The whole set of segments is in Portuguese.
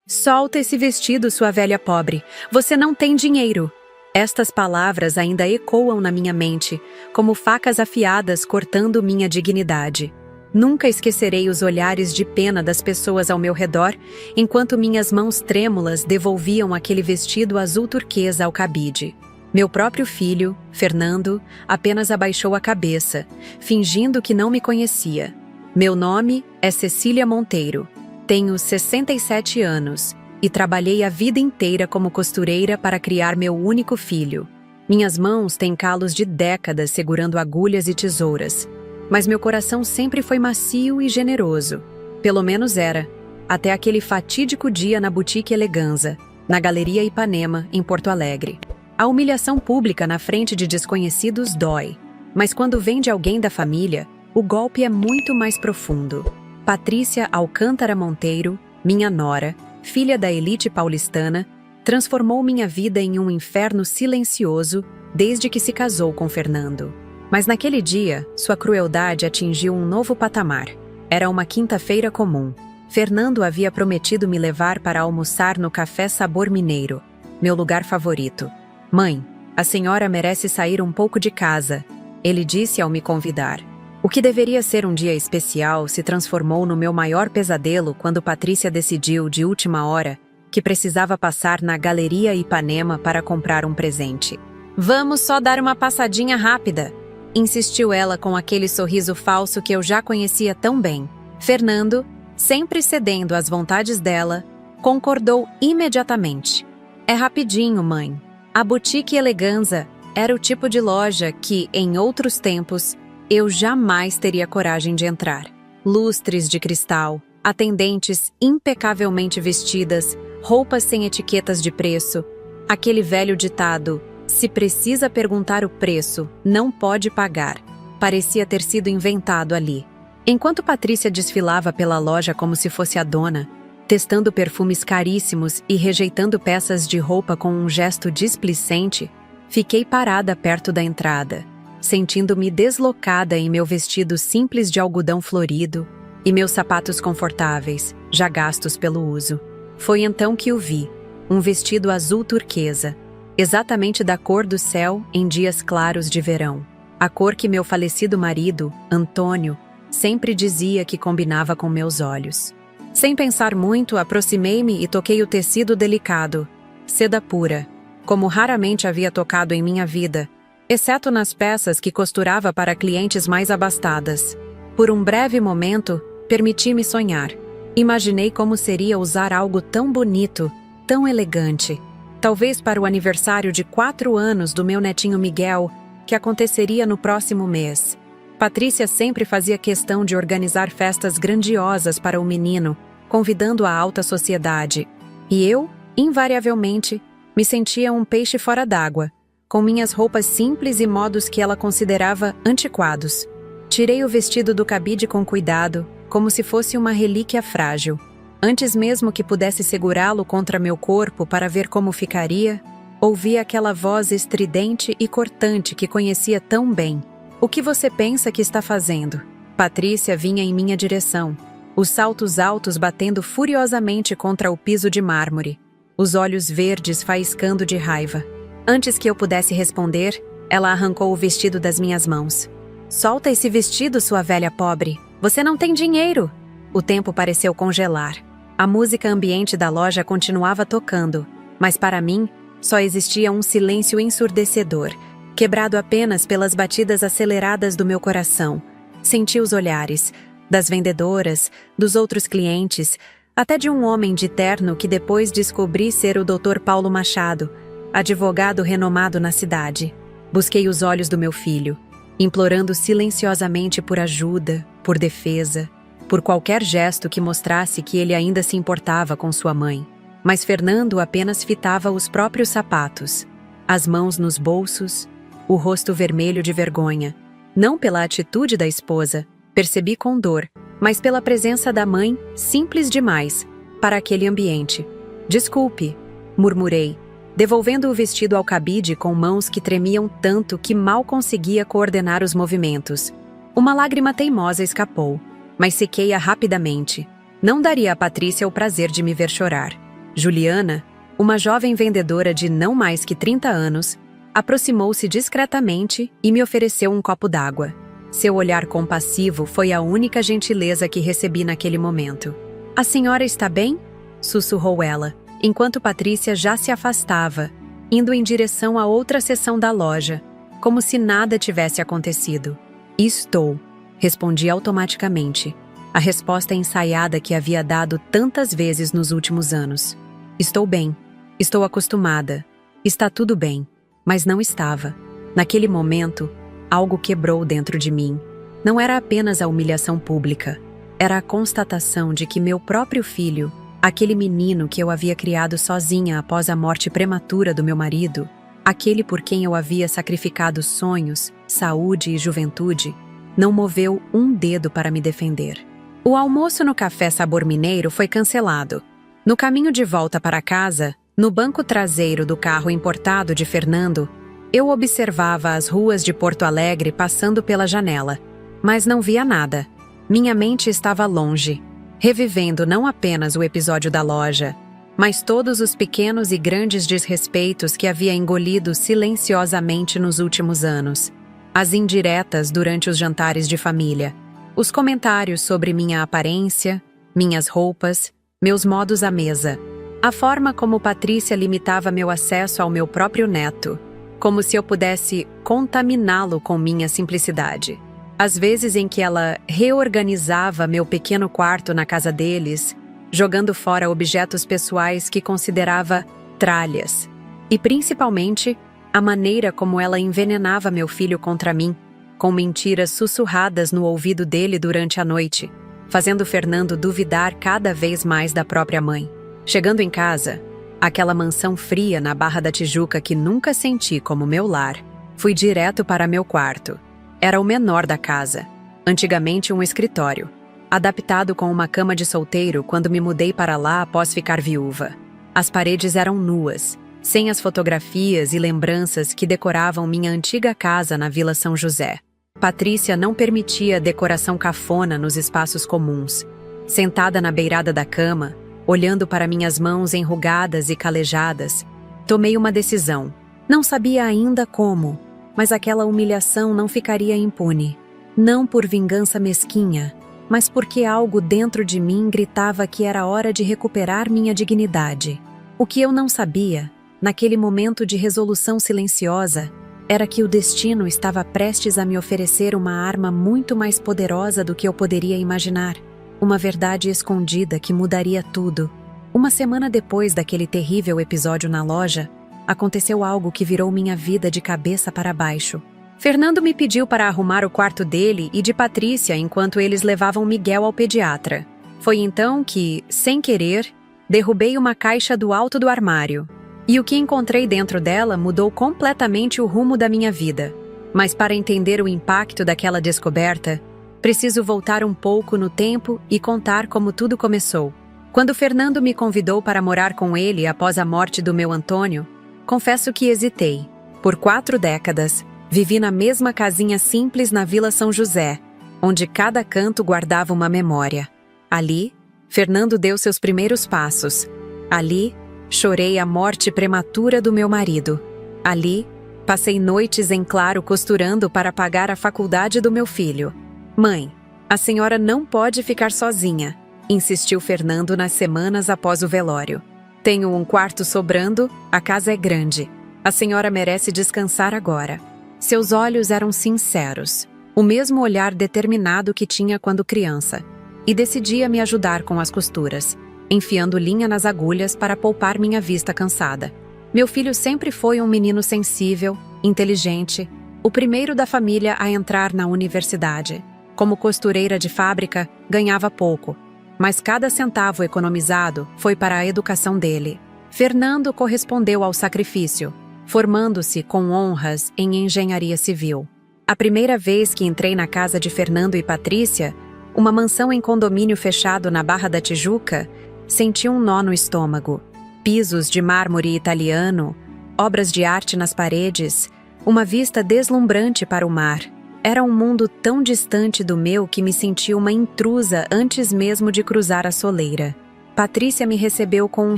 Solta esse vestido, sua velha pobre. Você não tem dinheiro. Estas palavras ainda ecoam na minha mente, como facas afiadas cortando minha dignidade. Nunca esquecerei os olhares de pena das pessoas ao meu redor, enquanto minhas mãos trêmulas devolviam aquele vestido azul turquesa ao cabide. Meu próprio filho, Fernando, apenas abaixou a cabeça, fingindo que não me conhecia. Meu nome é Cecília Monteiro. Tenho 67 anos e trabalhei a vida inteira como costureira para criar meu único filho. Minhas mãos têm calos de décadas segurando agulhas e tesouras, mas meu coração sempre foi macio e generoso. Pelo menos era, até aquele fatídico dia na Boutique Eleganza, na Galeria Ipanema, em Porto Alegre. A humilhação pública na frente de desconhecidos dói, mas quando vem de alguém da família, o golpe é muito mais profundo. Patrícia Alcântara Monteiro, minha nora, filha da elite paulistana, transformou minha vida em um inferno silencioso desde que se casou com Fernando. Mas naquele dia, sua crueldade atingiu um novo patamar. Era uma quinta-feira comum. Fernando havia prometido me levar para almoçar no Café Sabor Mineiro, meu lugar favorito. "Mãe, a senhora merece sair um pouco de casa", ele disse ao me convidar. O que deveria ser um dia especial se transformou no meu maior pesadelo quando Patrícia decidiu, de última hora, que precisava passar na Galeria Ipanema para comprar um presente. "Vamos só dar uma passadinha rápida", insistiu ela com aquele sorriso falso que eu já conhecia tão bem. Fernando, sempre cedendo às vontades dela, concordou imediatamente. "É rapidinho, mãe." A Boutique Eleganza era o tipo de loja que, em outros tempos, eu jamais teria coragem de entrar. Lustres de cristal, atendentes impecavelmente vestidas, roupas sem etiquetas de preço, aquele velho ditado, "se precisa perguntar o preço, não pode pagar", parecia ter sido inventado ali. Enquanto Patrícia desfilava pela loja como se fosse a dona, testando perfumes caríssimos e rejeitando peças de roupa com um gesto displicente, fiquei parada perto da entrada, sentindo-me deslocada em meu vestido simples de algodão florido e meus sapatos confortáveis, já gastos pelo uso. Foi então que o vi, um vestido azul turquesa, exatamente da cor do céu em dias claros de verão. A cor que meu falecido marido, Antônio, sempre dizia que combinava com meus olhos. Sem pensar muito, aproximei-me e toquei o tecido delicado, seda pura, como raramente havia tocado em minha vida, exceto nas peças que costurava para clientes mais abastadas. Por um breve momento, permiti-me sonhar. Imaginei como seria usar algo tão bonito, tão elegante. Talvez para o aniversário de 4 anos do meu netinho Miguel, que aconteceria no próximo mês. Patrícia sempre fazia questão de organizar festas grandiosas para o menino, convidando a alta sociedade. E eu, invariavelmente, me sentia um peixe fora d'água, com minhas roupas simples e modos que ela considerava antiquados. Tirei o vestido do cabide com cuidado, como se fosse uma relíquia frágil. Antes mesmo que pudesse segurá-lo contra meu corpo para ver como ficaria, ouvi aquela voz estridente e cortante que conhecia tão bem. "O que você pensa que está fazendo?" Patrícia vinha em minha direção, os saltos altos batendo furiosamente contra o piso de mármore, os olhos verdes faiscando de raiva. Antes que eu pudesse responder, ela arrancou o vestido das minhas mãos. "Solta esse vestido, sua velha pobre. Você não tem dinheiro." O tempo pareceu congelar. A música ambiente da loja continuava tocando, mas para mim, só existia um silêncio ensurdecedor, quebrado apenas pelas batidas aceleradas do meu coração. Senti os olhares, das vendedoras, dos outros clientes, até de um homem de terno que depois descobri ser o Dr. Paulo Machado, advogado renomado na cidade. Busquei os olhos do meu filho, implorando silenciosamente por ajuda, por defesa, por qualquer gesto que mostrasse que ele ainda se importava com sua mãe. Mas Fernando apenas fitava os próprios sapatos, as mãos nos bolsos, o rosto vermelho de vergonha. Não pela atitude da esposa, percebi com dor, mas pela presença da mãe, simples demais, para aquele ambiente. "Desculpe", murmurei, devolvendo o vestido ao cabide com mãos que tremiam tanto que mal conseguia coordenar os movimentos. Uma lágrima teimosa escapou, mas sequei-a rapidamente. Não daria a Patrícia o prazer de me ver chorar. Juliana, uma jovem vendedora de não mais que 30 anos, aproximou-se discretamente e me ofereceu um copo d'água. Seu olhar compassivo foi a única gentileza que recebi naquele momento. "A senhora está bem?" sussurrou ela, enquanto Patrícia já se afastava, indo em direção a outra seção da loja, como se nada tivesse acontecido. "Estou", respondi automaticamente, a resposta ensaiada que havia dado tantas vezes nos últimos anos. "Estou bem. Estou acostumada. Está tudo bem." Mas não estava. Naquele momento, algo quebrou dentro de mim. Não era apenas a humilhação pública. Era a constatação de que meu próprio filho, aquele menino que eu havia criado sozinha após a morte prematura do meu marido, aquele por quem eu havia sacrificado sonhos, saúde e juventude, não moveu um dedo para me defender. O almoço no Café Sabor Mineiro foi cancelado. No caminho de volta para casa, no banco traseiro do carro importado de Fernando, eu observava as ruas de Porto Alegre passando pela janela, mas não via nada. Minha mente estava longe, revivendo não apenas o episódio da loja, mas todos os pequenos e grandes desrespeitos que havia engolido silenciosamente nos últimos anos. As indiretas durante os jantares de família, os comentários sobre minha aparência, minhas roupas, meus modos à mesa, a forma como Patrícia limitava meu acesso ao meu próprio neto, como se eu pudesse contaminá-lo com minha simplicidade. As vezes em que ela reorganizava meu pequeno quarto na casa deles, jogando fora objetos pessoais que considerava tralhas. E principalmente, a maneira como ela envenenava meu filho contra mim, com mentiras sussurradas no ouvido dele durante a noite, fazendo Fernando duvidar cada vez mais da própria mãe. Chegando em casa, aquela mansão fria na Barra da Tijuca que nunca senti como meu lar, fui direto para meu quarto. Era o menor da casa, antigamente um escritório, adaptado com uma cama de solteiro quando me mudei para lá após ficar viúva. As paredes eram nuas, sem as fotografias e lembranças que decoravam minha antiga casa na Vila São José. Patrícia não permitia decoração cafona nos espaços comuns. Sentada na beirada da cama, olhando para minhas mãos enrugadas e calejadas, tomei uma decisão. Não sabia ainda como, mas aquela humilhação não ficaria impune. Não por vingança mesquinha, mas porque algo dentro de mim gritava que era hora de recuperar minha dignidade. O que eu não sabia, naquele momento de resolução silenciosa, era que o destino estava prestes a me oferecer uma arma muito mais poderosa do que eu poderia imaginar. Uma verdade escondida que mudaria tudo. Uma semana depois daquele terrível episódio na loja, aconteceu algo que virou minha vida de cabeça para baixo. Fernando me pediu para arrumar o quarto dele e de Patrícia enquanto eles levavam Miguel ao pediatra. Foi então que, sem querer, derrubei uma caixa do alto do armário. E o que encontrei dentro dela mudou completamente o rumo da minha vida. Mas para entender o impacto daquela descoberta, preciso voltar um pouco no tempo e contar como tudo começou. Quando Fernando me convidou para morar com ele após a morte do meu Antônio, confesso que hesitei. Por 4 décadas, vivi na mesma casinha simples na Vila São José, onde cada canto guardava uma memória. Ali, Fernando deu seus primeiros passos. Ali, chorei a morte prematura do meu marido. Ali, passei noites em claro costurando para pagar a faculdade do meu filho. "Mãe, a senhora não pode ficar sozinha", insistiu Fernando nas semanas após o velório. "Tenho um quarto sobrando, a casa é grande. A senhora merece descansar agora." Seus olhos eram sinceros, o mesmo olhar determinado que tinha quando criança, e decidia me ajudar com as costuras, enfiando linha nas agulhas para poupar minha vista cansada. Meu filho sempre foi um menino sensível, inteligente, o primeiro da família a entrar na universidade. Como costureira de fábrica, ganhava pouco, mas cada centavo economizado foi para a educação dele. Fernando correspondeu ao sacrifício, formando-se com honras em engenharia civil. A primeira vez que entrei na casa de Fernando e Patrícia, uma mansão em condomínio fechado na Barra da Tijuca, senti um nó no estômago. Pisos de mármore italiano, obras de arte nas paredes, uma vista deslumbrante para o mar. Era um mundo tão distante do meu que me senti uma intrusa antes mesmo de cruzar a soleira. Patrícia me recebeu com um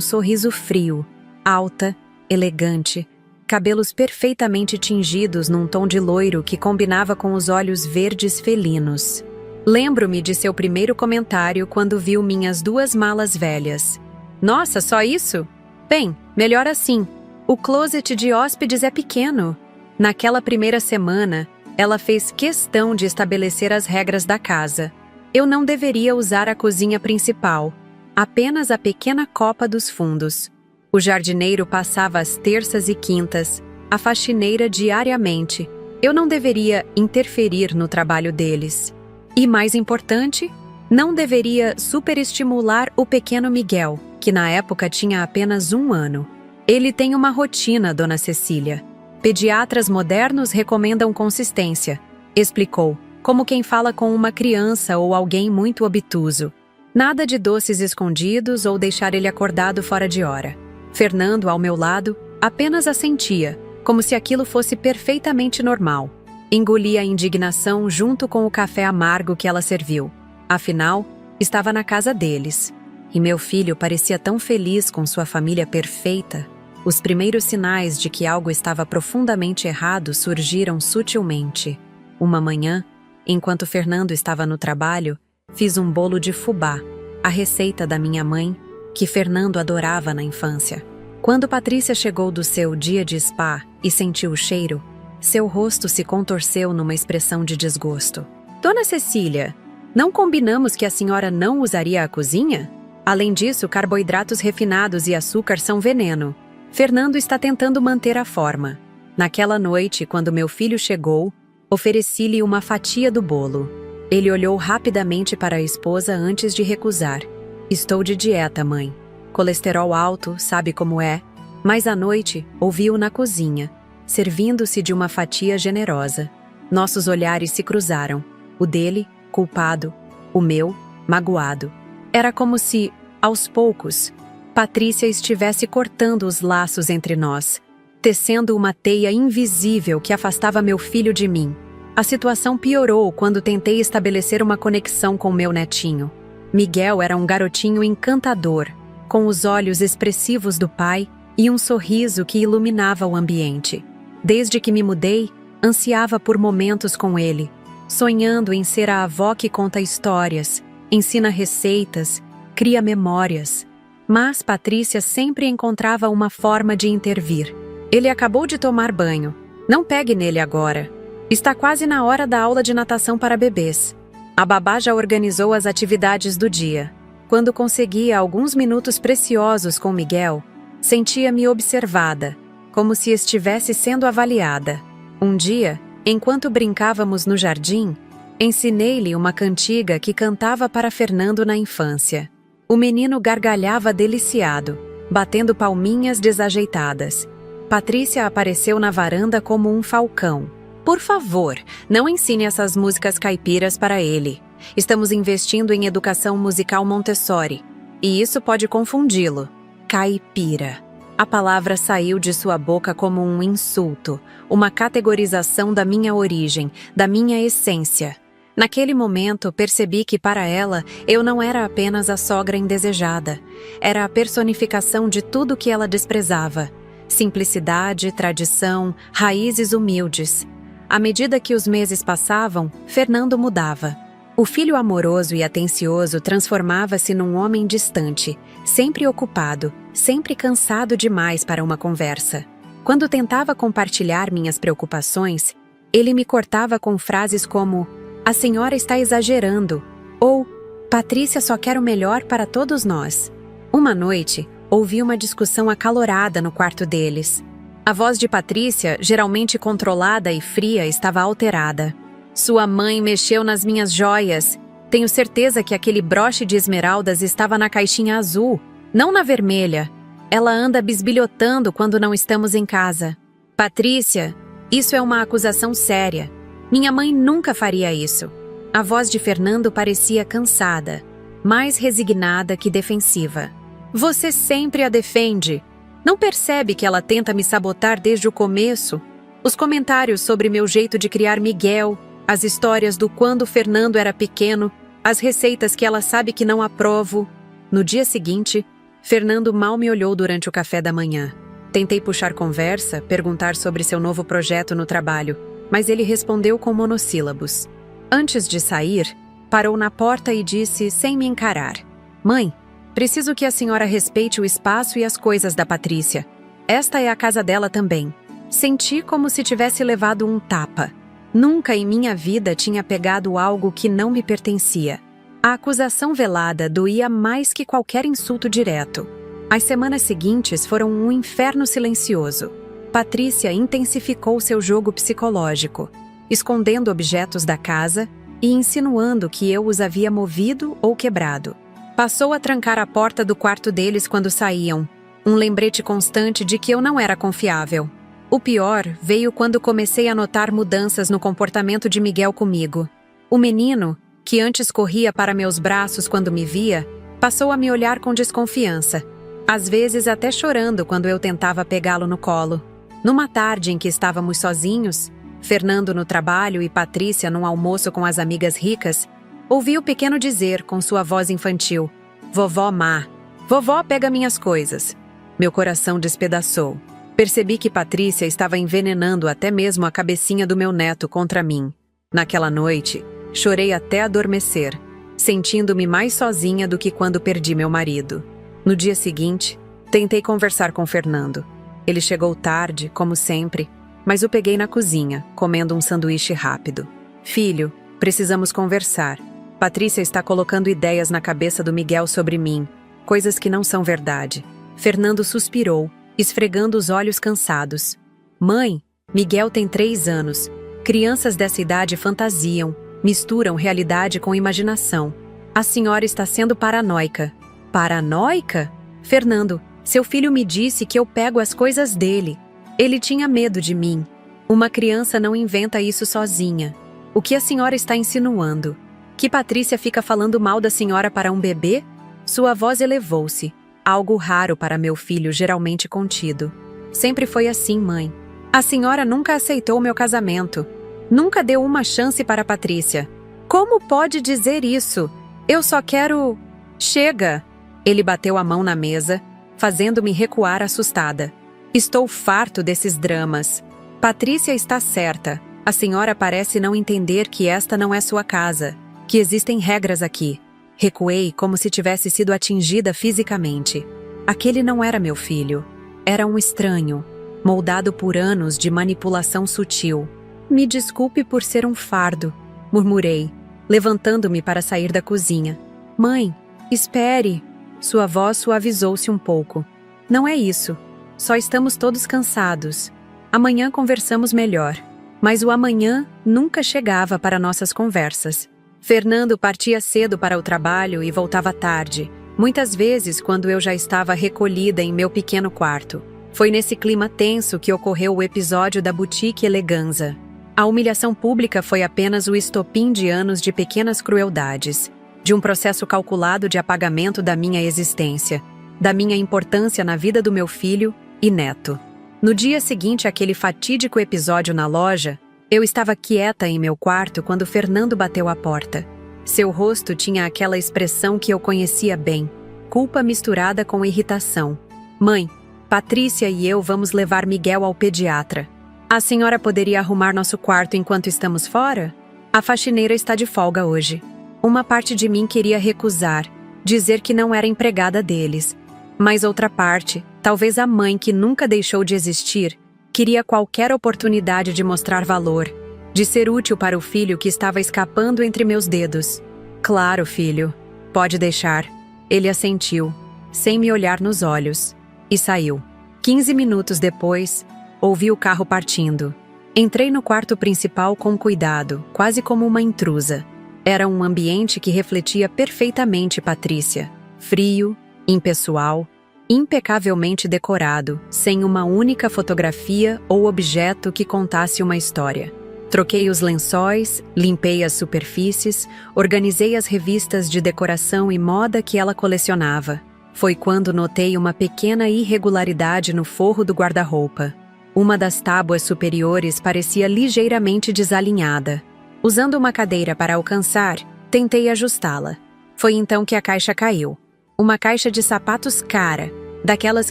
sorriso frio, alta, elegante, cabelos perfeitamente tingidos num tom de loiro que combinava com os olhos verdes felinos. Lembro-me de seu primeiro comentário quando viu minhas 2 malas velhas. Nossa, só isso? Bem, melhor assim. O closet de hóspedes é pequeno. Naquela primeira semana, ela fez questão de estabelecer as regras da casa. Eu não deveria usar a cozinha principal, apenas a pequena copa dos fundos. O jardineiro passava as terças e quintas, a faxineira diariamente. Eu não deveria interferir no trabalho deles. E mais importante, não deveria superestimular o pequeno Miguel, que na época tinha apenas 1 ano. Ele tem uma rotina, Dona Cecília. Pediatras modernos recomendam consistência, explicou, como quem fala com uma criança ou alguém muito obtuso. Nada de doces escondidos ou deixar ele acordado fora de hora. Fernando, ao meu lado, apenas assentia, como se aquilo fosse perfeitamente normal. Engoli a indignação junto com o café amargo que ela serviu. Afinal, estava na casa deles. E meu filho parecia tão feliz com sua família perfeita. Os primeiros sinais de que algo estava profundamente errado surgiram sutilmente. Uma manhã, enquanto Fernando estava no trabalho, fiz um bolo de fubá, a receita da minha mãe, que Fernando adorava na infância. Quando Patrícia chegou do seu dia de spa e sentiu o cheiro, seu rosto se contorceu numa expressão de desgosto. Dona Cecília, não combinamos que a senhora não usaria a cozinha? Além disso, carboidratos refinados e açúcar são veneno. Fernando está tentando manter a forma. Naquela noite, quando meu filho chegou, ofereci-lhe uma fatia do bolo. Ele olhou rapidamente para a esposa antes de recusar. Estou de dieta, mãe. Colesterol alto, sabe como é? Mas à noite, ouvi-o na cozinha, servindo-se de uma fatia generosa. Nossos olhares se cruzaram. O dele, culpado. O meu, magoado. Era como se, aos poucos, Patrícia estivesse cortando os laços entre nós, tecendo uma teia invisível que afastava meu filho de mim. A situação piorou quando tentei estabelecer uma conexão com meu netinho. Miguel era um garotinho encantador, com os olhos expressivos do pai e um sorriso que iluminava o ambiente. Desde que me mudei, ansiava por momentos com ele, sonhando em ser a avó que conta histórias, ensina receitas, cria memórias. Mas Patrícia sempre encontrava uma forma de intervir. Ele acabou de tomar banho. Não pegue nele agora. Está quase na hora da aula de natação para bebês. A babá já organizou as atividades do dia. Quando conseguia alguns minutos preciosos com Miguel, sentia-me observada, como se estivesse sendo avaliada. Um dia, enquanto brincávamos no jardim, ensinei-lhe uma cantiga que cantava para Fernando na infância. O menino gargalhava deliciado, batendo palminhas desajeitadas. Patrícia apareceu na varanda como um falcão. Por favor, não ensine essas músicas caipiras para ele. Estamos investindo em educação musical Montessori, e isso pode confundi-lo. Caipira. A palavra saiu de sua boca como um insulto, uma categorização da minha origem, da minha essência. Naquele momento, percebi que para ela, eu não era apenas a sogra indesejada. Era a personificação de tudo que ela desprezava. Simplicidade, tradição, raízes humildes. À medida que os meses passavam, Fernando mudava. O filho amoroso e atencioso transformava-se num homem distante, sempre ocupado, sempre cansado demais para uma conversa. Quando tentava compartilhar minhas preocupações, ele me cortava com frases como: "A senhora está exagerando", ou "Patrícia só quer o melhor para todos nós". Uma noite, ouvi uma discussão acalorada no quarto deles. A voz de Patrícia, geralmente controlada e fria, estava alterada. Sua mãe mexeu nas minhas joias. Tenho certeza que aquele broche de esmeraldas estava na caixinha azul, não na vermelha. Ela anda bisbilhotando quando não estamos em casa. Patrícia, isso é uma acusação séria. Minha mãe nunca faria isso. A voz de Fernando parecia cansada, mais resignada que defensiva. Você sempre a defende. Não percebe que ela tenta me sabotar desde o começo? Os comentários sobre meu jeito de criar Miguel, as histórias do quando Fernando era pequeno, as receitas que ela sabe que não aprovo. No dia seguinte, Fernando mal me olhou durante o café da manhã. Tentei puxar conversa, perguntar sobre seu novo projeto no trabalho, mas ele respondeu com monossílabos. Antes de sair, parou na porta e disse, sem me encarar: "Mãe, preciso que a senhora respeite o espaço e as coisas da Patrícia. Esta é a casa dela também." Senti como se tivesse levado um tapa. Nunca em minha vida tinha pegado algo que não me pertencia. A acusação velada doía mais que qualquer insulto direto. As semanas seguintes foram um inferno silencioso. Patrícia intensificou seu jogo psicológico, escondendo objetos da casa e insinuando que eu os havia movido ou quebrado. Passou a trancar a porta do quarto deles quando saíam, um lembrete constante de que eu não era confiável. O pior veio quando comecei a notar mudanças no comportamento de Miguel comigo. O menino, que antes corria para meus braços quando me via, passou a me olhar com desconfiança, às vezes até chorando quando eu tentava pegá-lo no colo. Numa tarde em que estávamos sozinhos, Fernando no trabalho e Patrícia num almoço com as amigas ricas, ouvi o pequeno dizer com sua voz infantil: "Vovó má, vovó pega minhas coisas." Meu coração despedaçou. Percebi que Patrícia estava envenenando até mesmo a cabecinha do meu neto contra mim. Naquela noite, chorei até adormecer, sentindo-me mais sozinha do que quando perdi meu marido. No dia seguinte, tentei conversar com Fernando. Ele chegou tarde, como sempre, mas o peguei na cozinha, comendo um sanduíche rápido. "Filho, precisamos conversar. Patrícia está colocando ideias na cabeça do Miguel sobre mim, coisas que não são verdade." Fernando suspirou, esfregando os olhos cansados. "Mãe, Miguel tem 3 anos. Crianças dessa idade fantasiam, misturam realidade com imaginação. A senhora está sendo paranoica." "Paranoica? Fernando, seu filho me disse que eu pego as coisas dele. Ele tinha medo de mim. Uma criança não inventa isso sozinha. O que a senhora está insinuando? Que Patrícia fica falando mal da senhora para um bebê?" Sua voz elevou-se. Algo raro para meu filho, geralmente contido. "Sempre foi assim, mãe. A senhora nunca aceitou meu casamento. Nunca deu uma chance para Patrícia. Como pode dizer isso? Eu só quero..." "Chega!" Ele bateu a mão na mesa, fazendo-me recuar assustada. "Estou farto desses dramas. Patrícia está certa. A senhora parece não entender que esta não é sua casa, que existem regras aqui." Recuei como se tivesse sido atingida fisicamente. Aquele não era meu filho. Era um estranho, moldado por anos de manipulação sutil. "Me desculpe por ser um fardo", murmurei, levantando-me para sair da cozinha. "Mãe, espere." Sua voz suavizou-se um pouco. "Não é isso. Só estamos todos cansados. Amanhã conversamos melhor." Mas o amanhã nunca chegava para nossas conversas. Fernando partia cedo para o trabalho e voltava tarde, muitas vezes quando eu já estava recolhida em meu pequeno quarto. Foi nesse clima tenso que ocorreu o episódio da Boutique Eleganza. A humilhação pública foi apenas o estopim de anos de pequenas crueldades, de um processo calculado de apagamento da minha existência, da minha importância na vida do meu filho e neto. No dia seguinte àquele fatídico episódio na loja, eu estava quieta em meu quarto quando Fernando bateu à porta. Seu rosto tinha aquela expressão que eu conhecia bem, culpa misturada com irritação. "Mãe, Patrícia e eu vamos levar Miguel ao pediatra. A senhora poderia arrumar nosso quarto enquanto estamos fora? A faxineira está de folga hoje." Uma parte de mim queria recusar, dizer que não era empregada deles. Mas outra parte, talvez a mãe que nunca deixou de existir, queria qualquer oportunidade de mostrar valor, de ser útil para o filho que estava escapando entre meus dedos. "Claro, filho. Pode deixar." Ele assentiu, sem me olhar nos olhos, e saiu. 15 minutos depois, ouvi o carro partindo. Entrei no quarto principal com cuidado, quase como uma intrusa. Era um ambiente que refletia perfeitamente Patrícia. Frio, impessoal, impecavelmente decorado, sem uma única fotografia ou objeto que contasse uma história. Troquei os lençóis, limpei as superfícies, organizei as revistas de decoração e moda que ela colecionava. Foi quando notei uma pequena irregularidade no forro do guarda-roupa. Uma das tábuas superiores parecia ligeiramente desalinhada. Usando uma cadeira para alcançar, tentei ajustá-la. Foi então que a caixa caiu. Uma caixa de sapatos cara, daquelas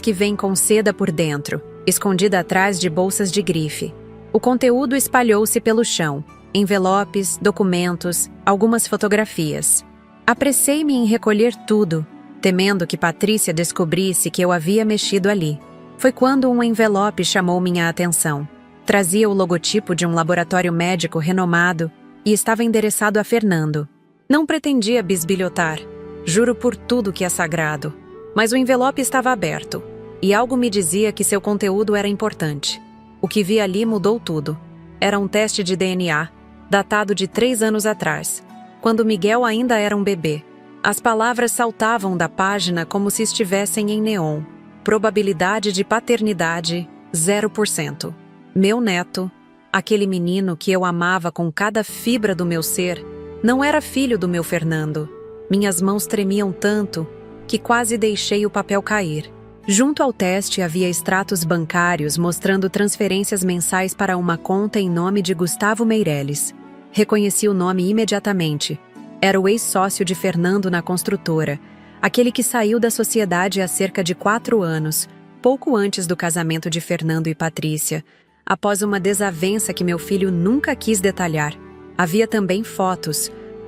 que vêm com seda por dentro, escondida atrás de bolsas de grife. O conteúdo espalhou-se pelo chão, envelopes, documentos, algumas fotografias. Apressei-me em recolher tudo, temendo que Patrícia descobrisse que eu havia mexido ali. Foi quando um envelope chamou minha atenção. Trazia o logotipo de um laboratório médico renomado e estava endereçado a Fernando. Não pretendia bisbilhotar, juro por tudo que é sagrado, mas o envelope estava aberto, e algo me dizia que seu conteúdo era importante. O que vi ali mudou tudo. Era um teste de DNA, datado de 3 anos atrás, quando Miguel ainda era um bebê. As palavras saltavam da página como se estivessem em neon. Probabilidade de paternidade, 0%. Meu neto, aquele menino que eu amava com cada fibra do meu ser, não era filho do meu Fernando. Minhas mãos tremiam tanto que quase deixei o papel cair. Junto ao teste havia extratos bancários mostrando transferências mensais para uma conta em nome de Gustavo Meireles. Reconheci o nome imediatamente. Era o ex-sócio de Fernando na construtora, aquele que saiu da sociedade há cerca de 4 anos, pouco antes do casamento de Fernando e Patrícia, após uma desavença que meu filho nunca quis detalhar. Havia também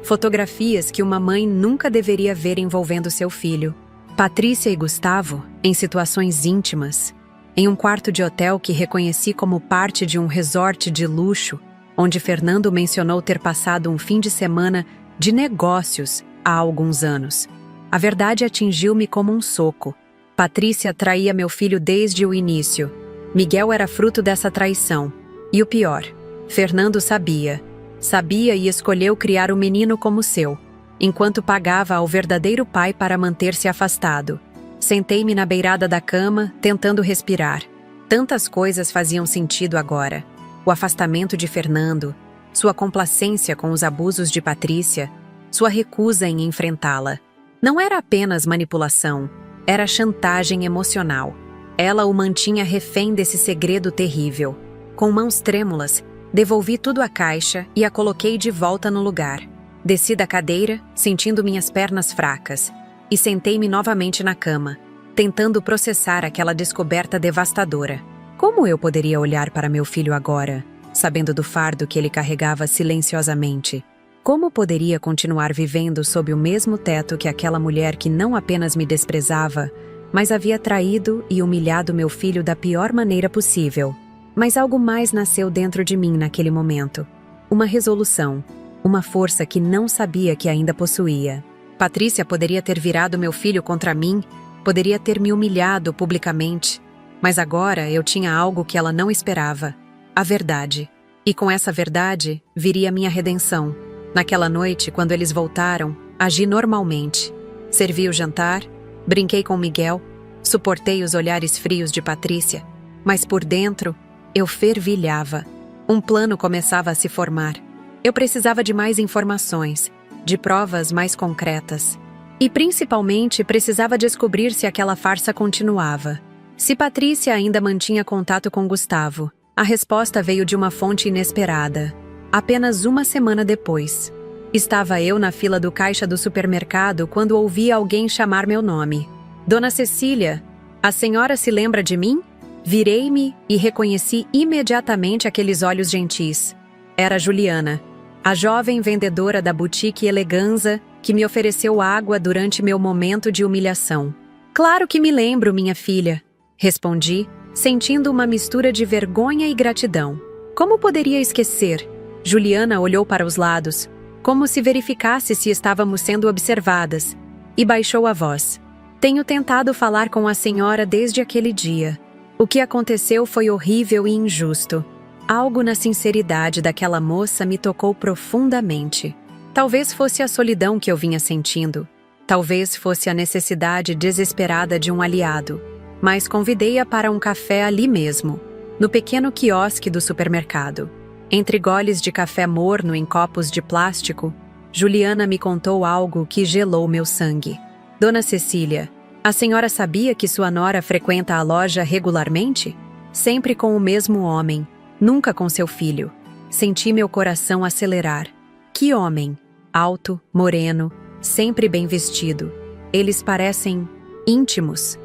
fotografias que uma mãe nunca deveria ver envolvendo seu filho. Patrícia e Gustavo, em situações íntimas, em um quarto de hotel que reconheci como parte de um resort de luxo, onde Fernando mencionou ter passado um fim de semana de negócios há alguns anos. A verdade atingiu-me como um soco. Patrícia traía meu filho desde o início. Miguel era fruto dessa traição. E o pior, Fernando sabia. Sabia e escolheu criar o menino como seu, enquanto pagava ao verdadeiro pai para manter-se afastado. Sentei-me na beirada da cama, tentando respirar. Tantas coisas faziam sentido agora. O afastamento de Fernando, sua complacência com os abusos de Patrícia, sua recusa em enfrentá-la. Não era apenas manipulação, era chantagem emocional. Ela o mantinha refém desse segredo terrível. Com mãos trêmulas, devolvi tudo à caixa e a coloquei de volta no lugar. Desci da cadeira, sentindo minhas pernas fracas, e sentei-me novamente na cama, tentando processar aquela descoberta devastadora. Como eu poderia olhar para meu filho agora, sabendo do fardo que ele carregava silenciosamente? Como poderia continuar vivendo sob o mesmo teto que aquela mulher que não apenas me desprezava, mas havia traído e humilhado meu filho da pior maneira possível? Mas algo mais nasceu dentro de mim naquele momento. Uma resolução, uma força que não sabia que ainda possuía. Patrícia poderia ter virado meu filho contra mim, poderia ter me humilhado publicamente, mas agora eu tinha algo que ela não esperava: a verdade. E com essa verdade viria minha redenção. Naquela noite, quando eles voltaram, agi normalmente. Servi o jantar, brinquei com Miguel, suportei os olhares frios de Patrícia, mas por dentro, eu fervilhava. Um plano começava a se formar. Eu precisava de mais informações, de provas mais concretas. E principalmente precisava descobrir se aquela farsa continuava. Se Patrícia ainda mantinha contato com Gustavo. A resposta veio de uma fonte inesperada. Apenas uma semana depois. Estava eu na fila do caixa do supermercado quando ouvi alguém chamar meu nome. Dona Cecília, a senhora se lembra de mim? Virei-me e reconheci imediatamente aqueles olhos gentis. Era Juliana, a jovem vendedora da boutique Eleganza que me ofereceu água durante meu momento de humilhação. Claro que me lembro, minha filha, respondi, sentindo uma mistura de vergonha e gratidão. Como poderia esquecer? Juliana olhou para os lados, como se verificasse se estávamos sendo observadas, e baixou a voz. Tenho tentado falar com a senhora desde aquele dia. O que aconteceu foi horrível e injusto. Algo na sinceridade daquela moça me tocou profundamente. Talvez fosse a solidão que eu vinha sentindo. Talvez fosse a necessidade desesperada de um aliado. Mas convidei-a para um café ali mesmo, no pequeno quiosque do supermercado. Entre goles de café morno em copos de plástico, Juliana me contou algo que gelou meu sangue. Dona Cecília, a senhora sabia que sua nora frequenta a loja regularmente? Sempre com o mesmo homem, nunca com seu filho. Senti meu coração acelerar. Que homem! Alto, moreno, sempre bem vestido. Eles parecem íntimos.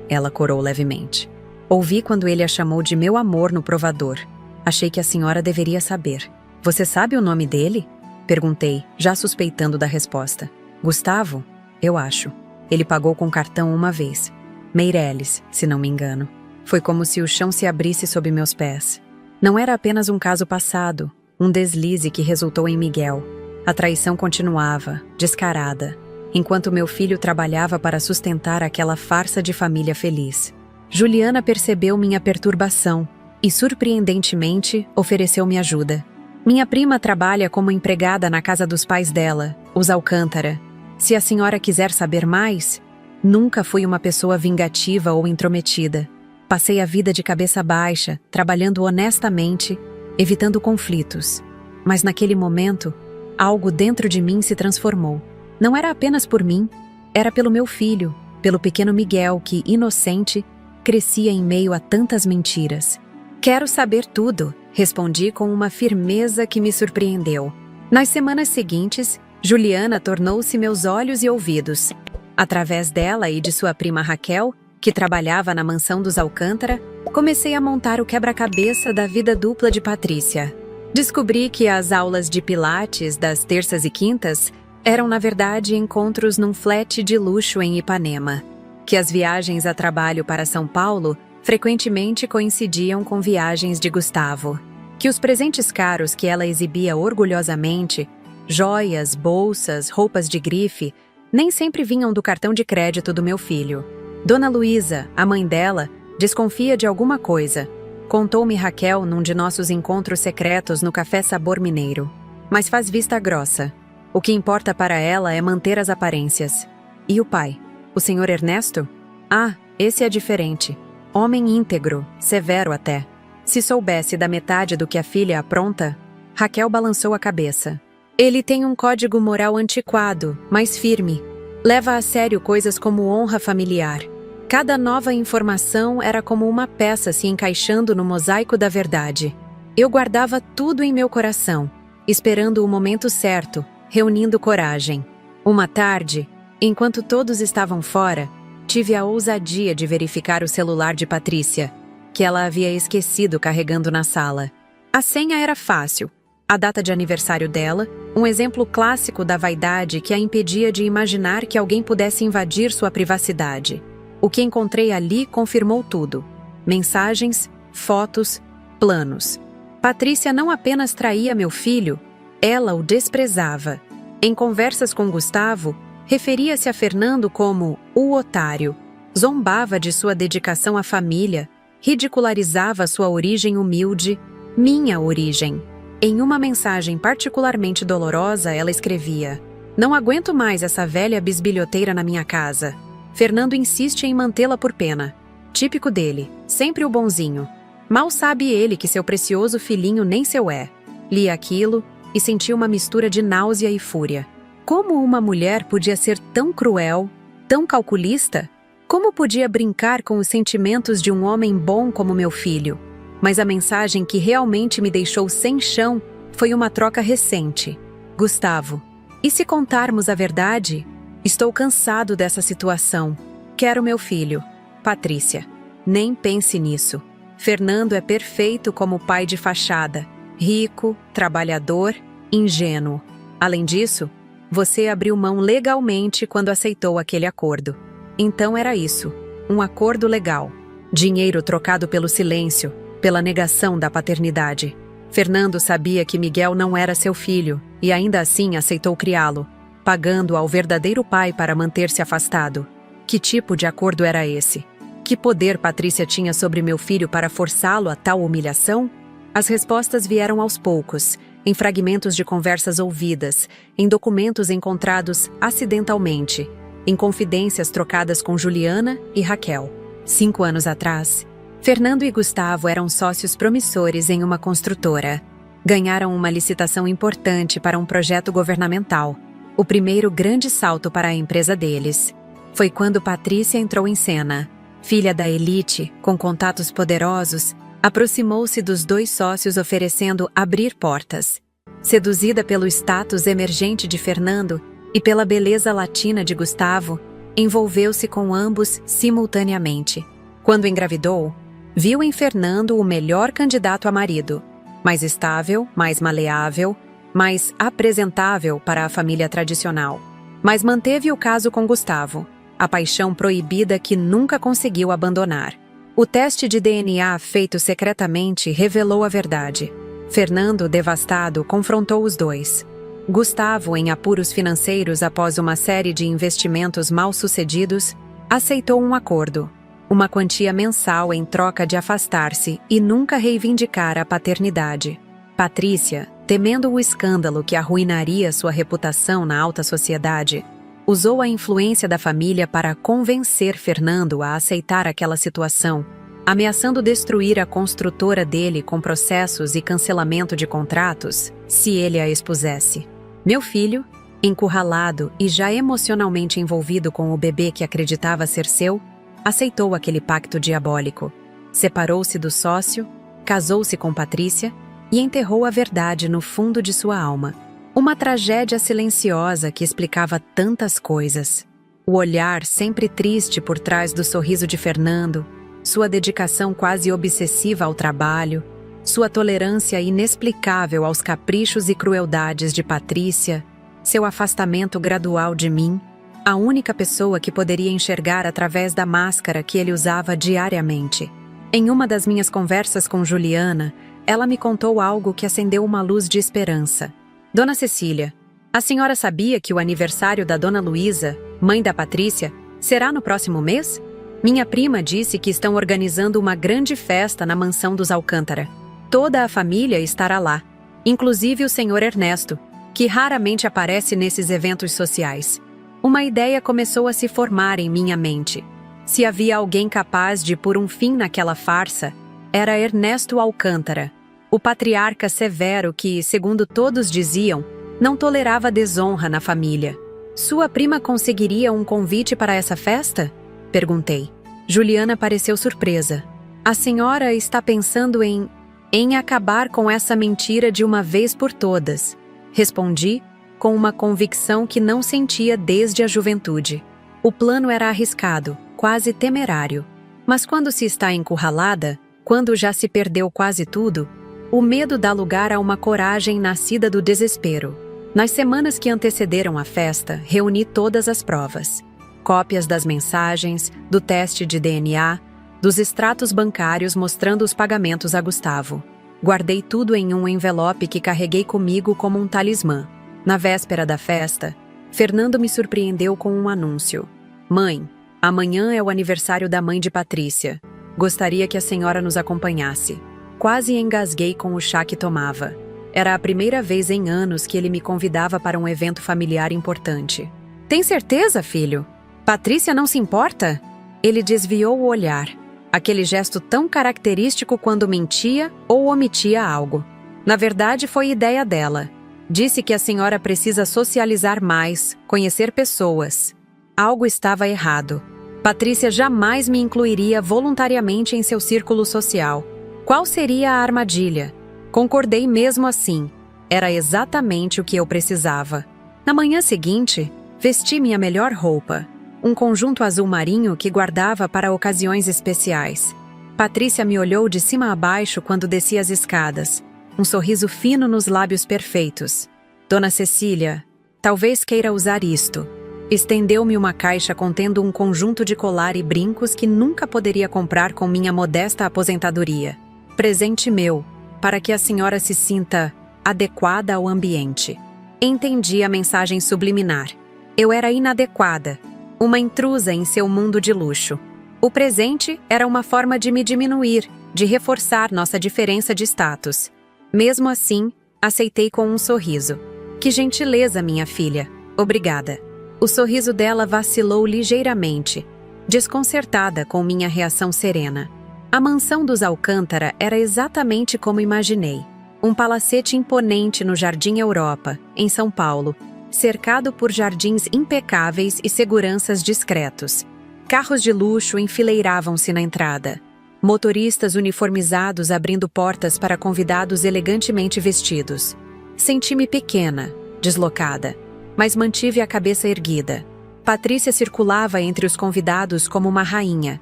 Ela corou levemente. Ouvi quando ele a chamou de meu amor no provador. Achei que a senhora deveria saber. Você sabe o nome dele? Perguntei, já suspeitando da resposta. Gustavo? Eu acho. Ele pagou com cartão uma vez. Meireles, se não me engano. Foi como se o chão se abrisse sob meus pés. Não era apenas um caso passado, um deslize que resultou em Miguel. A traição continuava, descarada, enquanto meu filho trabalhava para sustentar aquela farsa de família feliz. Juliana percebeu minha perturbação e, surpreendentemente, ofereceu-me ajuda. Minha prima trabalha como empregada na casa dos pais dela, os Alcântara. Se a senhora quiser saber mais, nunca fui uma pessoa vingativa ou intrometida. Passei a vida de cabeça baixa, trabalhando honestamente, evitando conflitos. Mas naquele momento, algo dentro de mim se transformou. Não era apenas por mim, era pelo meu filho, pelo pequeno Miguel que, inocente, crescia em meio a tantas mentiras. Quero saber tudo, respondi com uma firmeza que me surpreendeu. Nas semanas seguintes, Juliana tornou-se meus olhos e ouvidos. Através dela e de sua prima Raquel, que trabalhava na mansão dos Alcântara, comecei a montar o quebra-cabeça da vida dupla de Patrícia. Descobri que as aulas de pilates das terças e quintas eram, na verdade, encontros num flat de luxo em Ipanema, que as viagens a trabalho para São Paulo frequentemente coincidiam com viagens de Gustavo, que os presentes caros que ela exibia orgulhosamente, joias, bolsas, roupas de grife, nem sempre vinham do cartão de crédito do meu filho. Dona Luísa, a mãe dela, desconfia de alguma coisa. Contou-me Raquel num de nossos encontros secretos no Café Sabor Mineiro. Mas faz vista grossa. O que importa para ela é manter as aparências. E o pai? O senhor Ernesto? Ah, esse é diferente. Homem íntegro, severo até. Se soubesse da metade do que a filha apronta, Raquel balançou a cabeça. Ele tem um código moral antiquado, mas firme. Leva a sério coisas como honra familiar. Cada nova informação era como uma peça se encaixando no mosaico da verdade. Eu guardava tudo em meu coração, esperando o momento certo, reunindo coragem. Uma tarde, enquanto todos estavam fora, tive a ousadia de verificar o celular de Patrícia, que ela havia esquecido carregando na sala. A senha era fácil. A data de aniversário dela, um exemplo clássico da vaidade que a impedia de imaginar que alguém pudesse invadir sua privacidade. O que encontrei ali confirmou tudo. Mensagens, fotos, planos. Patrícia não apenas traía meu filho, ela o desprezava. Em conversas com Gustavo, referia-se a Fernando como o otário, zombava de sua dedicação à família, ridicularizava sua origem humilde, minha origem. Em uma mensagem particularmente dolorosa, ela escrevia: "Não aguento mais essa velha bisbilhoteira na minha casa. Fernando insiste em mantê-la por pena. Típico dele, sempre o bonzinho. Mal sabe ele que seu precioso filhinho nem seu é." Li aquilo e senti uma mistura de náusea e fúria. Como uma mulher podia ser tão cruel, tão calculista? Como podia brincar com os sentimentos de um homem bom como meu filho? Mas a mensagem que realmente me deixou sem chão foi uma troca recente. Gustavo, e se contarmos a verdade? Estou cansado dessa situação. Quero meu filho. Patrícia, nem pense nisso. Fernando é perfeito como pai de fachada. Rico, trabalhador, ingênuo. Além disso, você abriu mão legalmente quando aceitou aquele acordo. Então era isso, um acordo legal. Dinheiro trocado pelo silêncio, pela negação da paternidade. Fernando sabia que Miguel não era seu filho e ainda assim aceitou criá-lo, pagando ao verdadeiro pai para manter-se afastado. Que tipo de acordo era esse? Que poder Patrícia tinha sobre meu filho para forçá-lo a tal humilhação? As respostas vieram aos poucos, em fragmentos de conversas ouvidas, em documentos encontrados acidentalmente, em confidências trocadas com Juliana e Raquel. 5 anos atrás, Fernando e Gustavo eram sócios promissores em uma construtora. Ganharam uma licitação importante para um projeto governamental, o primeiro grande salto para a empresa deles. Foi quando Patrícia entrou em cena. Filha da elite, com contatos poderosos, aproximou-se dos 2 sócios oferecendo abrir portas. Seduzida pelo status emergente de Fernando, e pela beleza latina de Gustavo, envolveu-se com ambos simultaneamente. Quando engravidou, viu em Fernando o melhor candidato a marido, mais estável, mais maleável, mais apresentável para a família tradicional. Mas manteve o caso com Gustavo, a paixão proibida que nunca conseguiu abandonar. O teste de DNA feito secretamente revelou a verdade. Fernando, devastado, confrontou os dois. Gustavo, em apuros financeiros após uma série de investimentos mal-sucedidos, aceitou um acordo, uma quantia mensal em troca de afastar-se e nunca reivindicar a paternidade. Patrícia, temendo o escândalo que arruinaria sua reputação na alta sociedade, usou a influência da família para convencer Fernando a aceitar aquela situação, ameaçando destruir a construtora dele com processos e cancelamento de contratos se ele a expusesse. Meu filho, encurralado e já emocionalmente envolvido com o bebê que acreditava ser seu, aceitou aquele pacto diabólico. Separou-se do sócio, casou-se com Patrícia e enterrou a verdade no fundo de sua alma. Uma tragédia silenciosa que explicava tantas coisas. O olhar sempre triste por trás do sorriso de Fernando, sua dedicação quase obsessiva ao trabalho, sua tolerância inexplicável aos caprichos e crueldades de Patrícia, seu afastamento gradual de mim, a única pessoa que poderia enxergar através da máscara que ele usava diariamente. Em uma das minhas conversas com Juliana, ela me contou algo que acendeu uma luz de esperança. Dona Cecília, a senhora sabia que o aniversário da Dona Luísa, mãe da Patrícia, será no próximo mês? Minha prima disse que estão organizando uma grande festa na mansão dos Alcântara. Toda a família estará lá, inclusive o senhor Ernesto, que raramente aparece nesses eventos sociais. Uma ideia começou a se formar em minha mente. Se havia alguém capaz de pôr um fim naquela farsa, era Ernesto Alcântara, o patriarca severo que, segundo todos diziam, não tolerava desonra na família. Sua prima conseguiria um convite para essa festa? Perguntei. Juliana pareceu surpresa. A senhora está pensando em acabar com essa mentira de uma vez por todas. Respondi, com uma convicção que não sentia desde a juventude. O plano era arriscado, quase temerário. Mas quando se está encurralada, quando já se perdeu quase tudo, o medo dá lugar a uma coragem nascida do desespero. Nas semanas que antecederam a festa, reuni todas as provas. Cópias das mensagens, do teste de DNA, dos extratos bancários mostrando os pagamentos a Gustavo. Guardei tudo em um envelope que carreguei comigo como um talismã. Na véspera da festa, Fernando me surpreendeu com um anúncio. Mãe, amanhã é o aniversário da mãe de Patrícia. Gostaria que a senhora nos acompanhasse. Quase engasguei com o chá que tomava. Era a primeira vez em anos que ele me convidava para um evento familiar importante. Tem certeza, filho? Patrícia não se importa? Ele desviou o olhar. Aquele gesto tão característico quando mentia ou omitia algo. Na verdade, foi ideia dela. Disse que a senhora precisa socializar mais, conhecer pessoas. Algo estava errado. Patrícia jamais me incluiria voluntariamente em seu círculo social. Qual seria a armadilha? Concordei mesmo assim. Era exatamente o que eu precisava. Na manhã seguinte, vesti minha melhor roupa. Um conjunto azul marinho que guardava para ocasiões especiais. Patrícia me olhou de cima a baixo quando desci as escadas. Um sorriso fino nos lábios perfeitos. Dona Cecília, talvez queira usar isto. Estendeu-me uma caixa contendo um conjunto de colar e brincos que nunca poderia comprar com minha modesta aposentadoria. Presente meu, para que a senhora se sinta adequada ao ambiente. Entendi a mensagem subliminar. Eu era inadequada, uma intrusa em seu mundo de luxo. O presente era uma forma de me diminuir, de reforçar nossa diferença de status. Mesmo assim, aceitei com um sorriso. Que gentileza, minha filha. Obrigada. O sorriso dela vacilou ligeiramente, desconcertada com minha reação serena. A mansão dos Alcântara era exatamente como imaginei. Um palacete imponente no Jardim Europa, em São Paulo, cercado por jardins impecáveis e seguranças discretos. Carros de luxo enfileiravam-se na entrada. Motoristas uniformizados abrindo portas para convidados elegantemente vestidos. Senti-me pequena, deslocada. mas mantive a cabeça erguida. Patrícia circulava entre os convidados como uma rainha,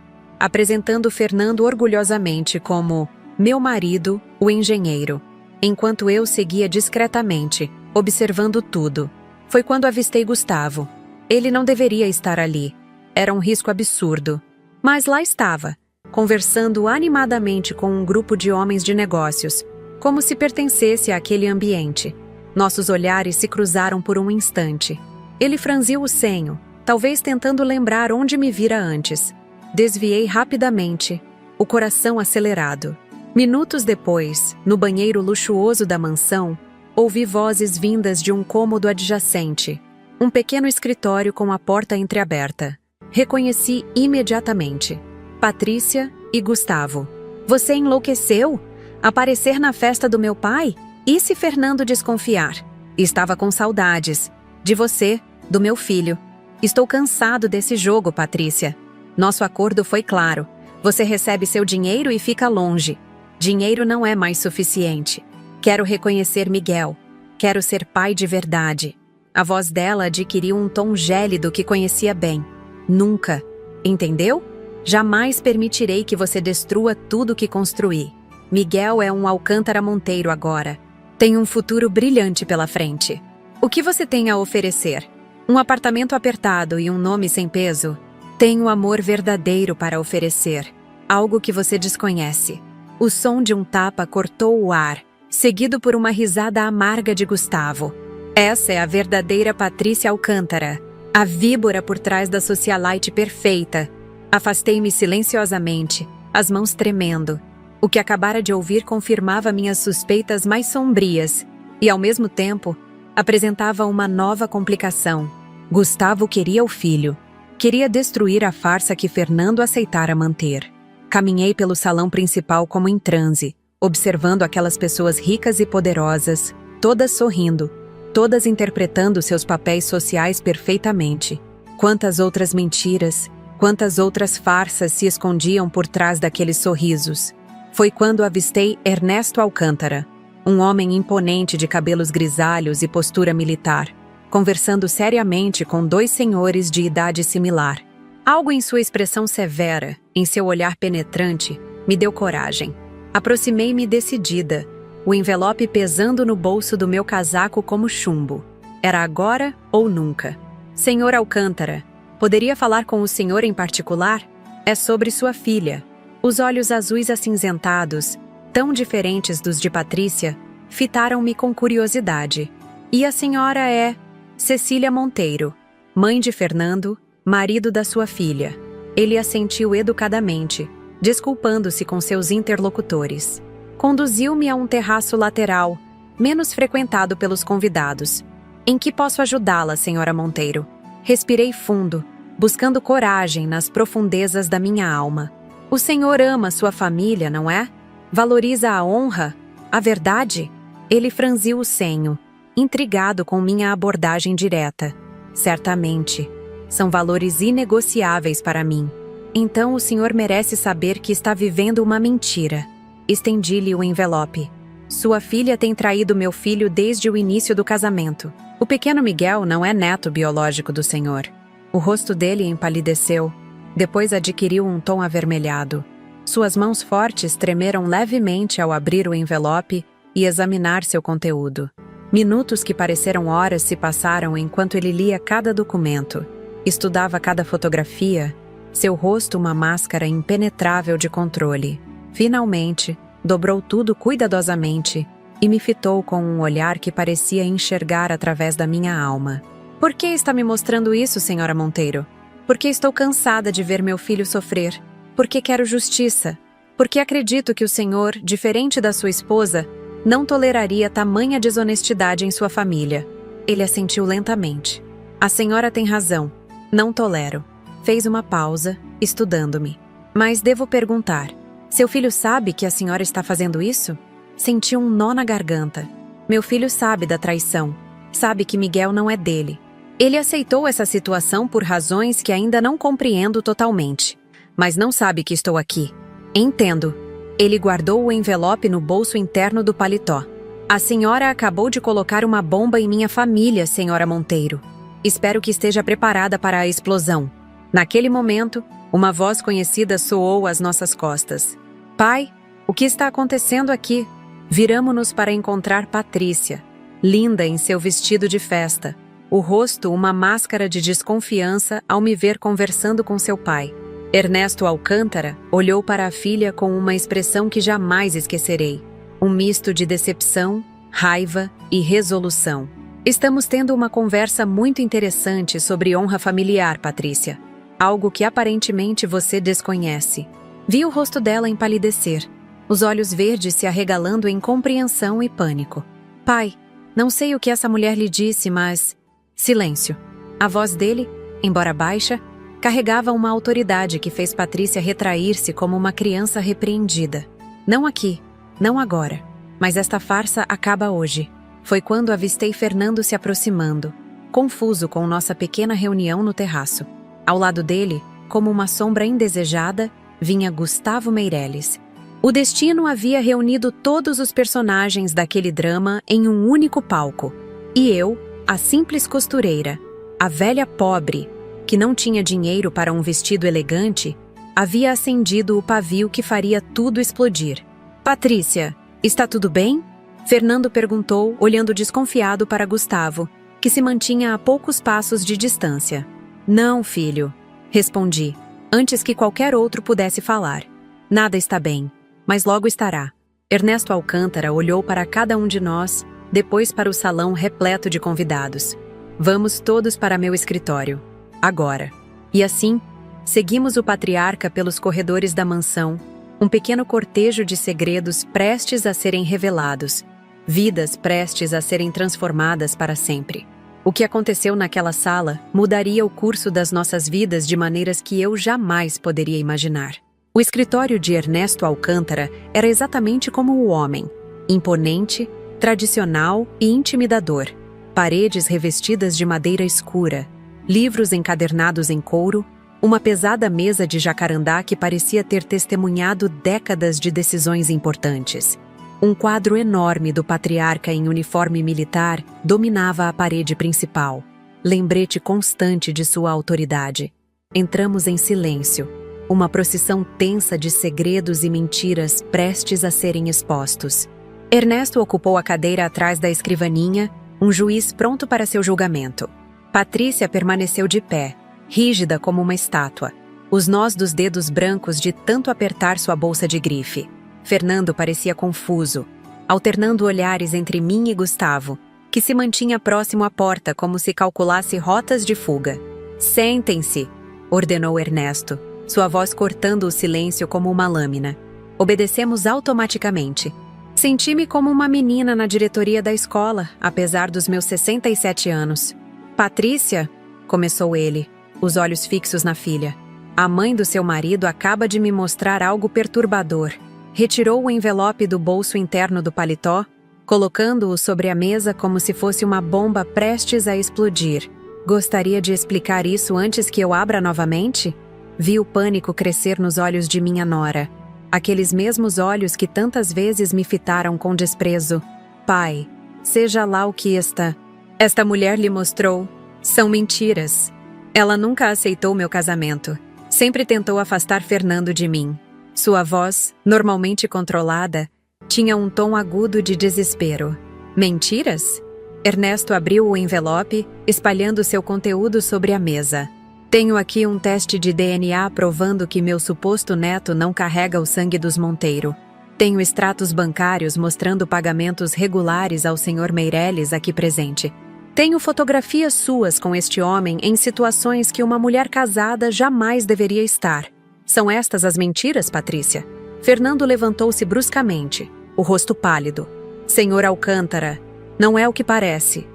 apresentando Fernando orgulhosamente como meu marido, o engenheiro, enquanto eu seguia discretamente, observando tudo. Foi quando avistei Gustavo. Ele não deveria estar ali. Era um risco absurdo. Mas lá estava, conversando animadamente com um grupo de homens de negócios, como se pertencesse àquele ambiente. Nossos olhares se cruzaram por um instante. Ele franziu o senho, talvez tentando lembrar onde me vira antes. Desviei rapidamente, o coração acelerado. Minutos depois, no banheiro luxuoso da mansão, ouvi vozes vindas de um cômodo adjacente. Um pequeno escritório com a porta entreaberta. Reconheci imediatamente. Patrícia e Gustavo. Você enlouqueceu? Aparecer na festa do meu pai? E se Fernando desconfiar? Estava com saudades. De você, do meu filho. Estou cansado desse jogo, Patrícia. Nosso acordo foi claro. Você recebe seu dinheiro e fica longe. Dinheiro não é mais suficiente. Quero reconhecer Miguel. Quero ser pai de verdade. A voz dela adquiriu um tom gélido que conhecia bem. Nunca. Entendeu? Jamais permitirei que você destrua tudo que construí. Miguel é um Alcântara Monteiro agora. Tem um futuro brilhante pela frente. O que você tem a oferecer? Um apartamento apertado e um nome sem peso? Tenho amor verdadeiro para oferecer. Algo que você desconhece. O som de um tapa cortou o ar, seguido por uma risada amarga de Gustavo. Essa é a verdadeira Patrícia Alcântara. A víbora por trás da socialite perfeita. Afastei-me silenciosamente, as mãos tremendo. O que acabara de ouvir confirmava minhas suspeitas mais sombrias e, ao mesmo tempo, apresentava uma nova complicação. Gustavo queria o filho. Queria destruir a farsa que Fernando aceitara manter. Caminhei pelo salão principal como em transe, observando aquelas pessoas ricas e poderosas, todas sorrindo, todas interpretando seus papéis sociais perfeitamente. Quantas outras mentiras, quantas outras farsas se escondiam por trás daqueles sorrisos. Foi quando avistei Ernesto Alcântara, um homem imponente de cabelos grisalhos e postura militar, conversando seriamente com dois senhores de idade similar. Algo em sua expressão severa, em seu olhar penetrante, me deu coragem. Aproximei-me decidida, o envelope pesando no bolso do meu casaco como chumbo. Era agora ou nunca. Senhor Alcântara, poderia falar com o senhor em particular? É sobre sua filha. Os olhos azuis acinzentados, tão diferentes dos de Patrícia, fitaram-me com curiosidade. E a senhora é Cecília Monteiro, mãe de Fernando, marido da sua filha. Ele assentiu educadamente, desculpando-se com seus interlocutores. Conduziu-me a um terraço lateral, menos frequentado pelos convidados. Em que posso ajudá-la, senhora Monteiro? Respirei fundo, buscando coragem nas profundezas da minha alma. O senhor ama sua família, não é? Valoriza a honra, a verdade? Ele franziu o senho, intrigado com minha abordagem direta. Certamente. São valores inegociáveis para mim. Então o senhor merece saber que está vivendo uma mentira. Estendi-lhe o envelope. Sua filha tem traído meu filho desde o início do casamento. O pequeno Miguel não é neto biológico do senhor. O rosto dele empalideceu. Depois adquiriu um tom avermelhado. Suas mãos fortes tremeram levemente ao abrir o envelope e examinar seu conteúdo. Minutos que pareceram horas se passaram enquanto ele lia cada documento. Estudava cada fotografia, seu rosto uma máscara impenetrável de controle. Finalmente, dobrou tudo cuidadosamente e me fitou com um olhar que parecia enxergar através da minha alma. Por que está me mostrando isso, senhora Monteiro? Porque estou cansada de ver meu filho sofrer. Porque quero justiça. Porque acredito que o senhor, diferente da sua esposa, não toleraria tamanha desonestidade em sua família. Ele assentiu lentamente. A senhora tem razão. Não tolero. Fez uma pausa, estudando-me. Mas devo perguntar. Seu filho sabe que a senhora está fazendo isso? Senti um nó na garganta. Meu filho sabe da traição. Sabe que Miguel não é dele. Ele aceitou essa situação por razões que ainda não compreendo totalmente. Mas não sabe que estou aqui. Entendo. Ele guardou o envelope no bolso interno do paletó. A senhora acabou de colocar uma bomba em minha família, senhora Monteiro. Espero que esteja preparada para a explosão. Naquele momento, uma voz conhecida soou às nossas costas. Pai, o que está acontecendo aqui? Viramo-nos para encontrar Patrícia, linda em seu vestido de festa, o rosto uma máscara de desconfiança ao me ver conversando com seu pai. Ernesto Alcântara olhou para a filha com uma expressão que jamais esquecerei. Um misto de decepção, raiva e resolução. Estamos tendo uma conversa muito interessante sobre honra familiar, Patrícia. Algo que aparentemente você desconhece. Vi o rosto dela empalidecer, os olhos verdes se arregalando em compreensão e pânico. Pai, não sei o que essa mulher lhe disse, mas... Silêncio. A voz dele, embora baixa, carregava uma autoridade que fez Patrícia retrair-se como uma criança repreendida. Não aqui, não agora, mas esta farsa acaba hoje. Foi quando avistei Fernando se aproximando, confuso com nossa pequena reunião no terraço. Ao lado dele, como uma sombra indesejada, vinha Gustavo Meireles. O destino havia reunido todos os personagens daquele drama em um único palco. E eu, a simples costureira, a velha pobre, que não tinha dinheiro para um vestido elegante, havia acendido o pavio que faria tudo explodir. Patrícia, está tudo bem? Fernando perguntou, olhando desconfiado para Gustavo, que se mantinha a poucos passos de distância. Não, filho, respondi, antes que qualquer outro pudesse falar. Nada está bem, mas logo estará. Ernesto Alcântara olhou para cada um de nós, depois para o salão repleto de convidados. Vamos todos para meu escritório. Agora. E assim, seguimos o patriarca pelos corredores da mansão, um pequeno cortejo de segredos prestes a serem revelados, vidas prestes a serem transformadas para sempre. O que aconteceu naquela sala mudaria o curso das nossas vidas de maneiras que eu jamais poderia imaginar. O escritório de Ernesto Alcântara era exatamente como o homem, imponente, tradicional e intimidador. Paredes revestidas de madeira escura, livros encadernados em couro, uma pesada mesa de jacarandá que parecia ter testemunhado décadas de decisões importantes. Um quadro enorme do patriarca em uniforme militar dominava a parede principal, lembrete constante de sua autoridade. Entramos em silêncio, uma procissão tensa de segredos e mentiras prestes a serem expostos. Ernesto ocupou a cadeira atrás da escrivaninha, um juiz pronto para seu julgamento. Patrícia permaneceu de pé, rígida como uma estátua, os nós dos dedos brancos de tanto apertar sua bolsa de grife. Fernando parecia confuso, alternando olhares entre mim e Gustavo, que se mantinha próximo à porta como se calculasse rotas de fuga. Sentem-se, ordenou Ernesto, sua voz cortando o silêncio como uma lâmina. Obedecemos automaticamente. Senti-me como uma menina na diretoria da escola, apesar dos meus 67 anos. Patrícia, começou ele, os olhos fixos na filha. A mãe do seu marido acaba de me mostrar algo perturbador. Retirou o envelope do bolso interno do paletó, colocando-o sobre a mesa como se fosse uma bomba prestes a explodir. Gostaria de explicar isso antes que eu abra novamente? Vi o pânico crescer nos olhos de minha nora. Aqueles mesmos olhos que tantas vezes me fitaram com desprezo. Pai, seja lá o que esta mulher lhe mostrou, são mentiras. Ela nunca aceitou meu casamento. Sempre tentou afastar Fernando de mim. Sua voz, normalmente controlada, tinha um tom agudo de desespero. Mentiras? Ernesto abriu o envelope, espalhando seu conteúdo sobre a mesa. Tenho aqui um teste de DNA provando que meu suposto neto não carrega o sangue dos Monteiro. Tenho extratos bancários mostrando pagamentos regulares ao Sr. Meireles aqui presente. Tenho fotografias suas com este homem em situações que uma mulher casada jamais deveria estar. São estas as mentiras, Patrícia? Fernando levantou-se bruscamente, o rosto pálido. Senhor Alcântara, não é o que parece.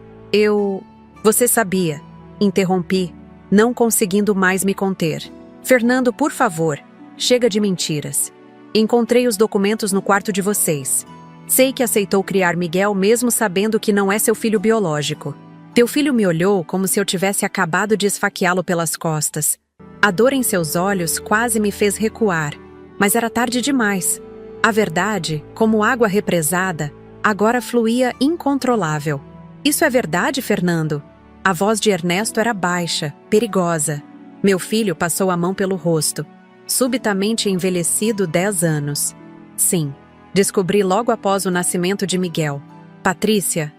Você sabia. Interrompi, não conseguindo mais me conter. Fernando, por favor, chega de mentiras. Encontrei os documentos no quarto de vocês. Sei que aceitou criar Miguel mesmo sabendo que não é seu filho biológico. Teu filho me olhou como se eu tivesse acabado de esfaqueá-lo pelas costas. A dor em seus olhos quase me fez recuar, mas era tarde demais. A verdade, como água represada, agora fluía incontrolável. Isso é verdade, Fernando? A voz de Ernesto era baixa, perigosa. Meu filho passou a mão pelo rosto. Subitamente envelhecido 10 anos. Sim, descobri logo após o nascimento de Miguel. Patrícia,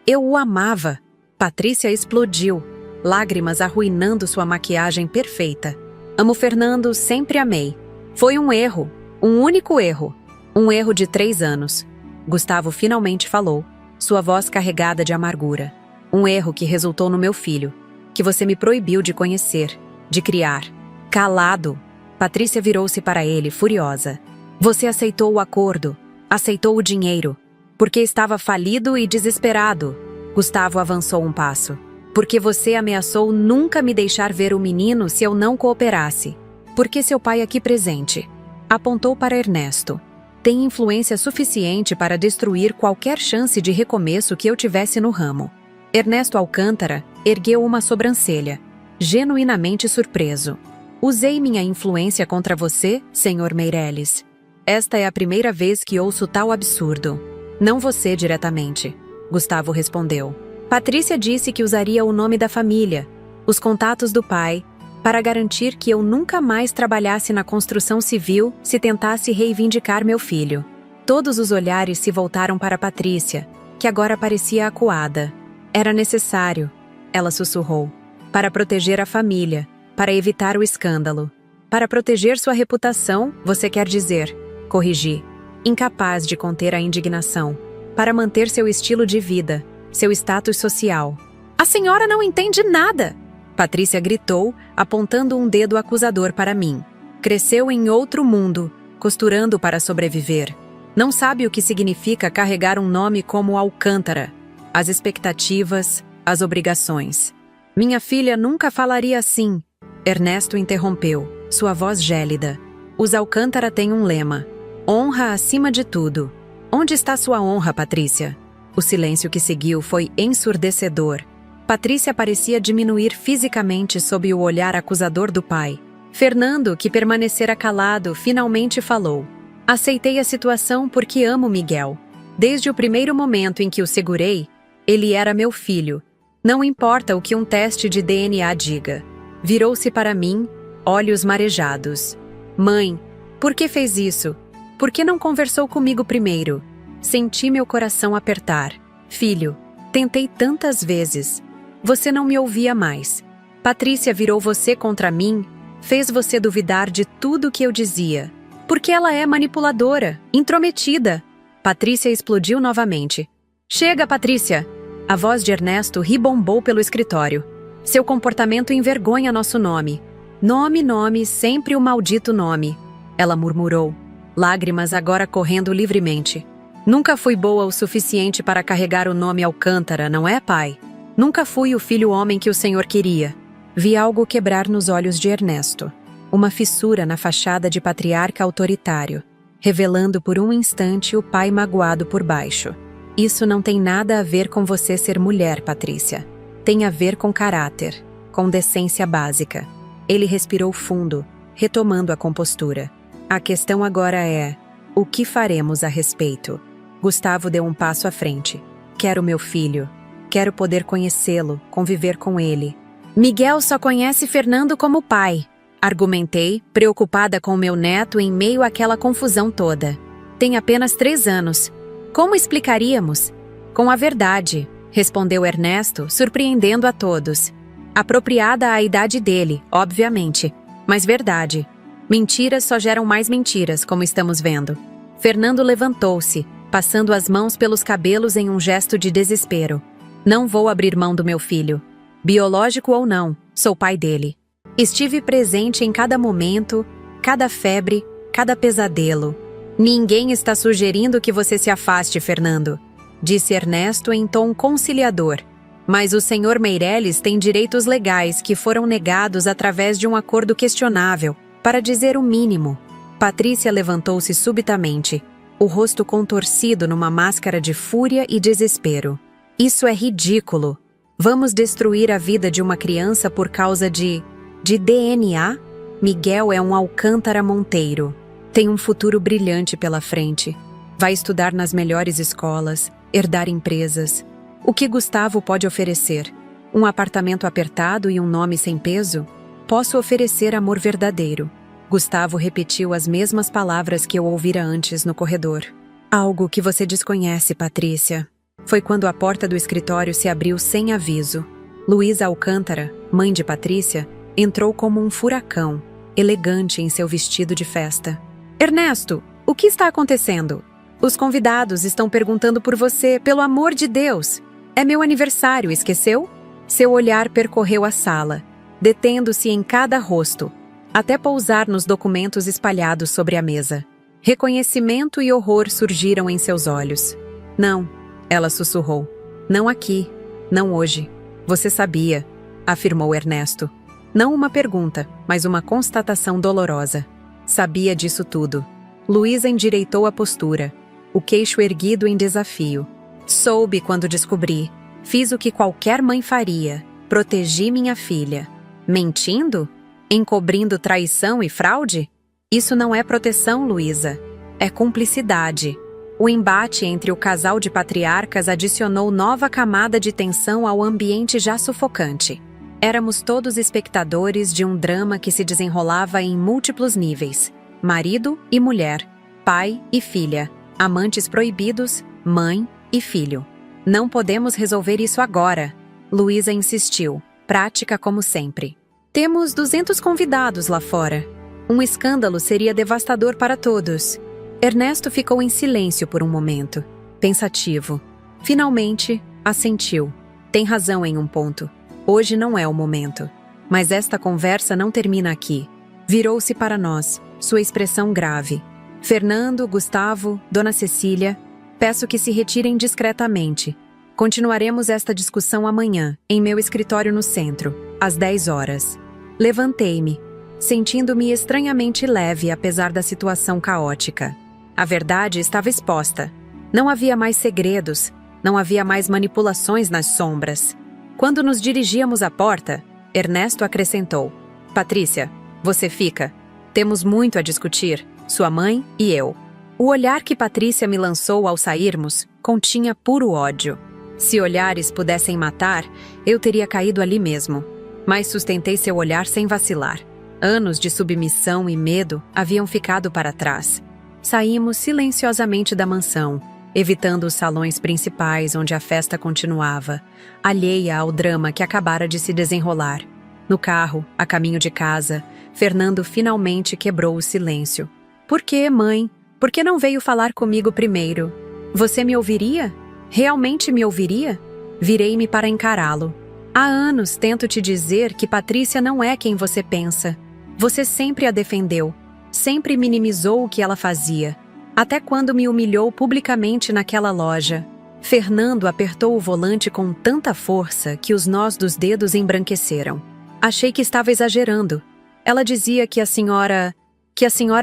eu o amava. Patrícia explodiu, lágrimas arruinando sua maquiagem perfeita. Amo Fernando, sempre amei. Foi um erro, um único erro. Um erro de 3 anos. Gustavo finalmente falou, sua voz carregada de amargura. Um erro que resultou no meu filho, que você me proibiu de conhecer, de criar. Calado! Patrícia virou-se para ele, furiosa. Você aceitou o acordo, aceitou o dinheiro, porque estava falido e desesperado. Gustavo avançou um passo. Porque você ameaçou nunca me deixar ver o menino se eu não cooperasse. Porque seu pai aqui presente. Apontou para Ernesto. Tem influência suficiente para destruir qualquer chance de recomeço que eu tivesse no ramo. Ernesto Alcântara ergueu uma sobrancelha, genuinamente surpreso. Usei minha influência contra você, Sr. Meireles. Esta é a primeira vez que ouço tal absurdo. Não você diretamente, Gustavo respondeu. Patrícia disse que usaria o nome da família, os contatos do pai, para garantir que eu nunca mais trabalhasse na construção civil se tentasse reivindicar meu filho. Todos os olhares se voltaram para Patrícia, que agora parecia acuada. Era necessário, ela sussurrou, para proteger a família, para evitar o escândalo. Para proteger sua reputação, você quer dizer, corrigi, incapaz de conter a indignação, para manter seu estilo de vida, seu status social. A senhora não entende nada! Patrícia gritou, apontando um dedo acusador para mim. Cresceu em outro mundo, costurando para sobreviver. Não sabe o que significa carregar um nome como Alcântara. As expectativas, as obrigações. Minha filha nunca falaria assim. Ernesto interrompeu, sua voz gélida. Os Alcântara têm um lema. Honra acima de tudo. Onde está sua honra, Patrícia? O silêncio que seguiu foi ensurdecedor. Patrícia parecia diminuir fisicamente sob o olhar acusador do pai. Fernando, que permanecera calado, finalmente falou. Aceitei a situação porque amo Miguel. Desde o primeiro momento em que o segurei, ele era meu filho. Não importa o que um teste de DNA diga. Virou-se para mim, olhos marejados. Mãe, por que fez isso? Por que não conversou comigo primeiro? Senti meu coração apertar. Filho, tentei tantas vezes. Você não me ouvia mais. Patrícia virou você contra mim, fez você duvidar de tudo que eu dizia. Porque ela é manipuladora, intrometida. Patrícia explodiu novamente. Chega, Patrícia! A voz de Ernesto ribombou pelo escritório. Seu comportamento envergonha nosso nome. Nome, sempre o maldito nome. Ela murmurou, lágrimas agora correndo livremente. Nunca fui boa o suficiente para carregar o nome Alcântara, não é, pai? Nunca fui o filho homem que o senhor queria. Vi algo quebrar nos olhos de Ernesto. Uma fissura na fachada de patriarca autoritário, revelando por um instante o pai magoado por baixo. Isso não tem nada a ver com você ser mulher, Patrícia. Tem a ver com caráter, com decência básica. Ele respirou fundo, retomando a compostura. A questão agora é, o que faremos a respeito? Gustavo deu um passo à frente. Quero meu filho. Quero poder conhecê-lo, conviver com ele. Miguel só conhece Fernando como pai, argumentei, preocupada com meu neto em meio àquela confusão toda. Tem apenas 3 anos. Como explicaríamos? Com a verdade, respondeu Ernesto, surpreendendo a todos. Apropriada à idade dele, obviamente, mas verdade. Mentiras só geram mais mentiras, como estamos vendo. Fernando levantou-se, passando as mãos pelos cabelos em um gesto de desespero. Não vou abrir mão do meu filho. Biológico ou não, sou pai dele. Estive presente em cada momento, cada febre, cada pesadelo. Ninguém está sugerindo que você se afaste, Fernando, disse Ernesto em tom conciliador. Mas o Sr. Meireles tem direitos legais que foram negados através de um acordo questionável, para dizer o mínimo. Patrícia levantou-se subitamente, o rosto contorcido numa máscara de fúria e desespero. Isso é ridículo. Vamos destruir a vida de uma criança por causa de DNA? Miguel é um Alcântara Monteiro. Tem um futuro brilhante pela frente. Vai estudar nas melhores escolas, herdar empresas. O que Gustavo pode oferecer? Um apartamento apertado e um nome sem peso? Posso oferecer amor verdadeiro. Gustavo repetiu as mesmas palavras que eu ouvira antes no corredor. Algo que você desconhece, Patrícia. Foi quando a porta do escritório se abriu sem aviso. Luísa Alcântara, mãe de Patrícia, entrou como um furacão, elegante em seu vestido de festa. Ernesto, o que está acontecendo? Os convidados estão perguntando por você, pelo amor de Deus. É meu aniversário, esqueceu? Seu olhar percorreu a sala, detendo-se em cada rosto, até pousar nos documentos espalhados sobre a mesa. Reconhecimento e horror surgiram em seus olhos. Não, ela sussurrou. Não aqui, não hoje. Você sabia, afirmou Ernesto. Não uma pergunta, mas uma constatação dolorosa. Sabia disso tudo. Luísa endireitou a postura, o queixo erguido em desafio. Soube quando descobri. Fiz o que qualquer mãe faria. Protegi minha filha. Mentindo? Encobrindo traição e fraude? Isso não é proteção, Luísa. É cumplicidade. O embate entre o casal de patriarcas adicionou nova camada de tensão ao ambiente já sufocante. Éramos todos espectadores de um drama que se desenrolava em múltiplos níveis. Marido e mulher, pai e filha, amantes proibidos, mãe e filho. Não podemos resolver isso agora, Luísa insistiu, prática como sempre. Temos 200 convidados lá fora. Um escândalo seria devastador para todos. Ernesto ficou em silêncio por um momento, pensativo. Finalmente, assentiu. Tem razão em um ponto. Hoje não é o momento. Mas esta conversa não termina aqui. Virou-se para nós, sua expressão grave. Fernando, Gustavo, Dona Cecília, peço que se retirem discretamente. Continuaremos esta discussão amanhã, em meu escritório no centro, às 10 horas. Levantei-me, sentindo-me estranhamente leve apesar da situação caótica. A verdade estava exposta. Não havia mais segredos, não havia mais manipulações nas sombras. Quando nos dirigíamos à porta, Ernesto acrescentou: Patrícia, você fica. Temos muito a discutir, sua mãe e eu. O olhar que Patrícia me lançou ao sairmos continha puro ódio. Se olhares pudessem matar, eu teria caído ali mesmo. Mas sustentei seu olhar sem vacilar. Anos de submissão e medo haviam ficado para trás. Saímos silenciosamente da mansão, evitando os salões principais onde a festa continuava, alheia ao drama que acabara de se desenrolar. No carro, a caminho de casa, Fernando finalmente quebrou o silêncio. Por que, mãe? Por que não veio falar comigo primeiro? Você me ouviria? Realmente me ouviria? Virei-me para encará-lo. Há anos tento te dizer que Patrícia não é quem você pensa. Você sempre a defendeu. Sempre minimizou o que ela fazia, até quando me humilhou publicamente naquela loja. Fernando apertou o volante com tanta força que os nós dos dedos embranqueceram. Achei que estava exagerando. Ela dizia que a senhora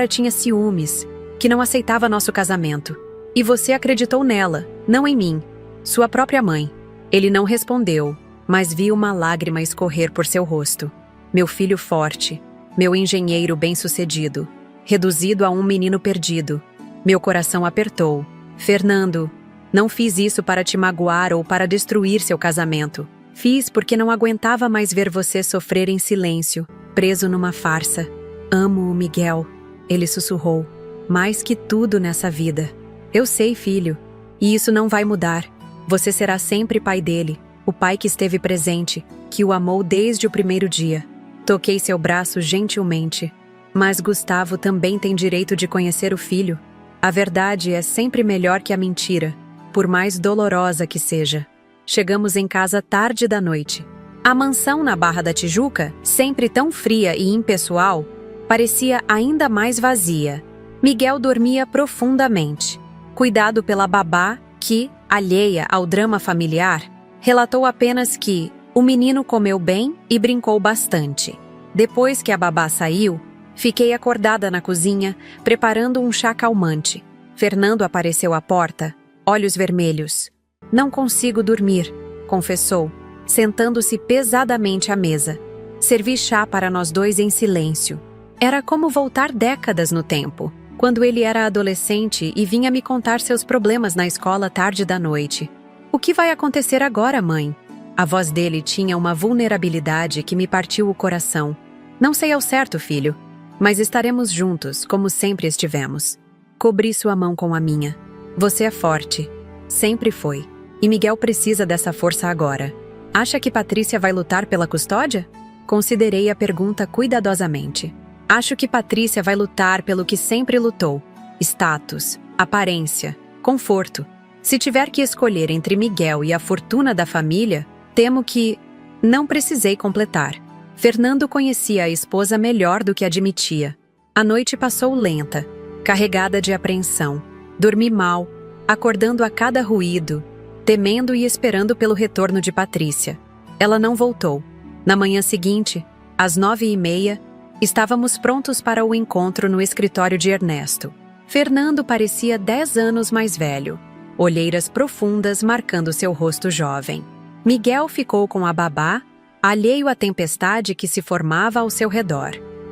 tinha ciúmes, que não aceitava nosso casamento. E você acreditou nela, não em mim, sua própria mãe. Ele não respondeu, mas vi uma lágrima escorrer por seu rosto. Meu filho forte, meu engenheiro bem-sucedido, reduzido a um menino perdido. Meu coração apertou. Fernando, não fiz isso para te magoar ou para destruir seu casamento. Fiz porque não aguentava mais ver você sofrer em silêncio, preso numa farsa. Amo o Miguel, ele sussurrou. Mais que tudo nessa vida. Eu sei, filho. E isso não vai mudar. Você será sempre pai dele, o pai que esteve presente, que o amou desde o primeiro dia. Toquei seu braço gentilmente. Mas Gustavo também tem direito de conhecer o filho. A verdade é sempre melhor que a mentira, por mais dolorosa que seja. Chegamos em casa tarde da noite. A mansão na Barra da Tijuca, sempre tão fria e impessoal, parecia ainda mais vazia. Miguel dormia profundamente, cuidado pela babá que, alheia ao drama familiar, relatou apenas que o menino comeu bem e brincou bastante. Depois que a babá saiu, fiquei acordada na cozinha, preparando um chá calmante. Fernando apareceu à porta, olhos vermelhos. Não consigo dormir, confessou, sentando-se pesadamente à mesa. Servi chá para nós dois em silêncio. Era como voltar décadas no tempo, quando ele era adolescente e vinha me contar seus problemas na escola tarde da noite. O que vai acontecer agora, mãe? A voz dele tinha uma vulnerabilidade que me partiu o coração. Não sei ao certo, filho, mas estaremos juntos, como sempre estivemos. Cobri sua mão com a minha. Você é forte. Sempre foi. E Miguel precisa dessa força agora. Acha que Patrícia vai lutar pela custódia? Considerei a pergunta cuidadosamente. Acho que Patrícia vai lutar pelo que sempre lutou: status, aparência, conforto. Se tiver que escolher entre Miguel e a fortuna da família, temo que... Não precisei completar. Fernando conhecia a esposa melhor do que admitia. A noite passou lenta, carregada de apreensão. Dormi mal, acordando a cada ruído, temendo e esperando pelo retorno de Patrícia. Ela não voltou. Na manhã seguinte, às 9h30, estávamos prontos para o encontro no escritório de Ernesto. Fernando parecia 10 anos mais velho, olheiras profundas marcando seu rosto jovem. Miguel ficou com a babá, alheio à tempestade que se formava ao seu redor.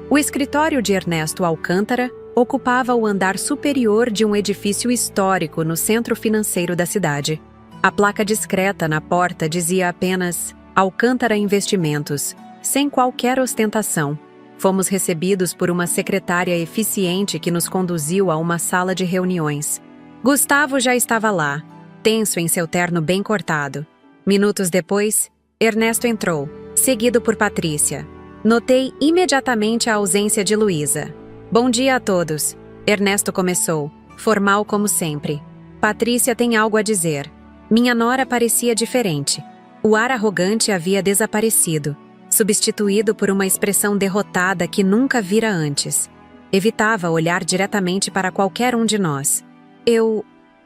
O escritório de Ernesto Alcântara ocupava o andar superior de um edifício histórico no centro financeiro da cidade. A placa discreta na porta dizia apenas Alcântara Investimentos, sem qualquer ostentação. Fomos recebidos por uma secretária eficiente que nos conduziu a uma sala de reuniões. Gustavo já estava lá, tenso em seu terno bem cortado. Minutos depois, Ernesto entrou, seguido por Patrícia. Notei imediatamente a ausência de Luísa. Bom dia a todos. Ernesto começou, formal como sempre. Patrícia tem algo a dizer. Minha nora parecia diferente. O ar arrogante havia desaparecido, substituído por uma expressão derrotada que nunca vira antes. Evitava olhar diretamente para qualquer um de nós.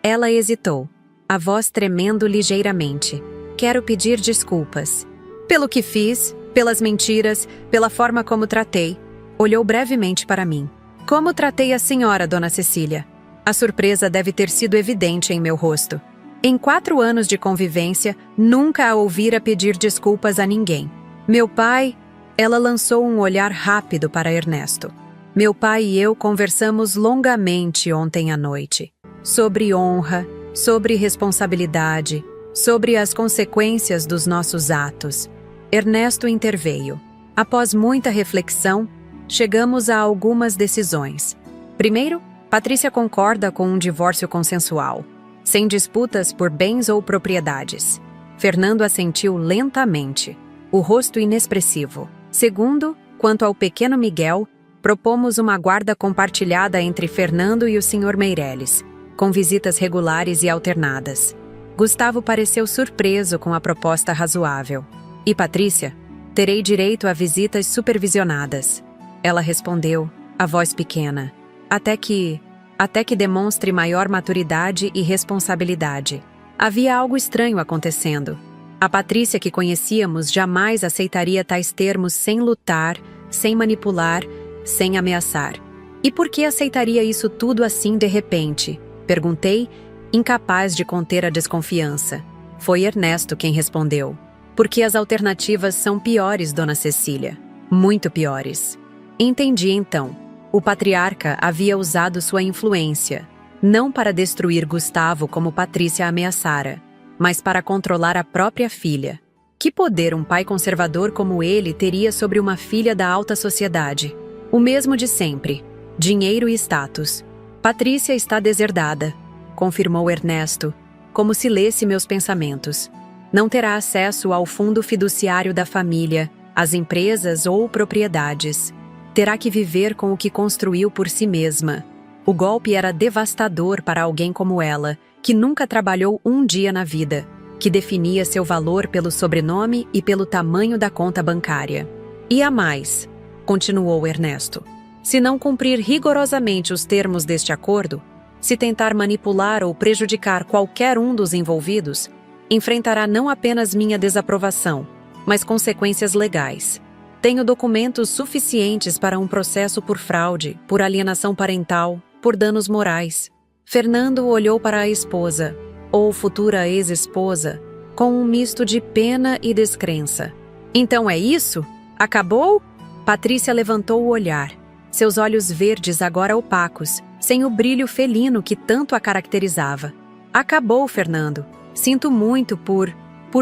Ela hesitou, a voz tremendo ligeiramente. Quero pedir desculpas. Pelo que fiz, pelas mentiras, pela forma como tratei. Olhou brevemente para mim. Como tratei a senhora, dona Cecília? A surpresa deve ter sido evidente em meu rosto. Em 4 anos de convivência, nunca a ouvira pedir desculpas a ninguém. Meu pai... Ela lançou um olhar rápido para Ernesto. Meu pai e eu conversamos longamente ontem à noite. Sobre honra, sobre responsabilidade, sobre as consequências dos nossos atos. Ernesto interveio. Após muita reflexão, chegamos a algumas decisões. Primeiro, Patrícia concorda com um divórcio consensual, sem disputas por bens ou propriedades. Fernando assentiu lentamente, o rosto inexpressivo. Segundo, quanto ao pequeno Miguel, propomos uma guarda compartilhada entre Fernando e o Sr. Meireles, com visitas regulares e alternadas. Gustavo pareceu surpreso com a proposta razoável. E Patrícia? Terei direito a visitas supervisionadas. Ela respondeu, a voz pequena. Até que demonstre maior maturidade e responsabilidade. Havia algo estranho acontecendo. A Patrícia que conhecíamos jamais aceitaria tais termos sem lutar, sem manipular, sem ameaçar. E por que aceitaria isso tudo assim de repente? Perguntei, incapaz de conter a desconfiança. Foi Ernesto quem respondeu. Porque as alternativas são piores, dona Cecília. Muito piores. Entendi então. O patriarca havia usado sua influência, não para destruir Gustavo como Patrícia ameaçara, mas para controlar a própria filha. Que poder um pai conservador como ele teria sobre uma filha da alta sociedade? O mesmo de sempre. Dinheiro e status. Patrícia está deserdada, confirmou Ernesto, como se lesse meus pensamentos. Não terá acesso ao fundo fiduciário da família, às empresas ou propriedades. Terá que viver com o que construiu por si mesma. O golpe era devastador para alguém como ela, que nunca trabalhou um dia na vida, que definia seu valor pelo sobrenome e pelo tamanho da conta bancária. E a mais, continuou Ernesto, se não cumprir rigorosamente os termos deste acordo, se tentar manipular ou prejudicar qualquer um dos envolvidos, enfrentará não apenas minha desaprovação, mas consequências legais. Tenho documentos suficientes para um processo por fraude, por alienação parental, por danos morais. Fernando olhou para a esposa, ou futura ex-esposa, com um misto de pena e descrença. Então é isso? Acabou? Patrícia levantou o olhar. seus olhos verdes agora opacos, sem o brilho felino que tanto a caracterizava. Acabou, Fernando. Sinto muito por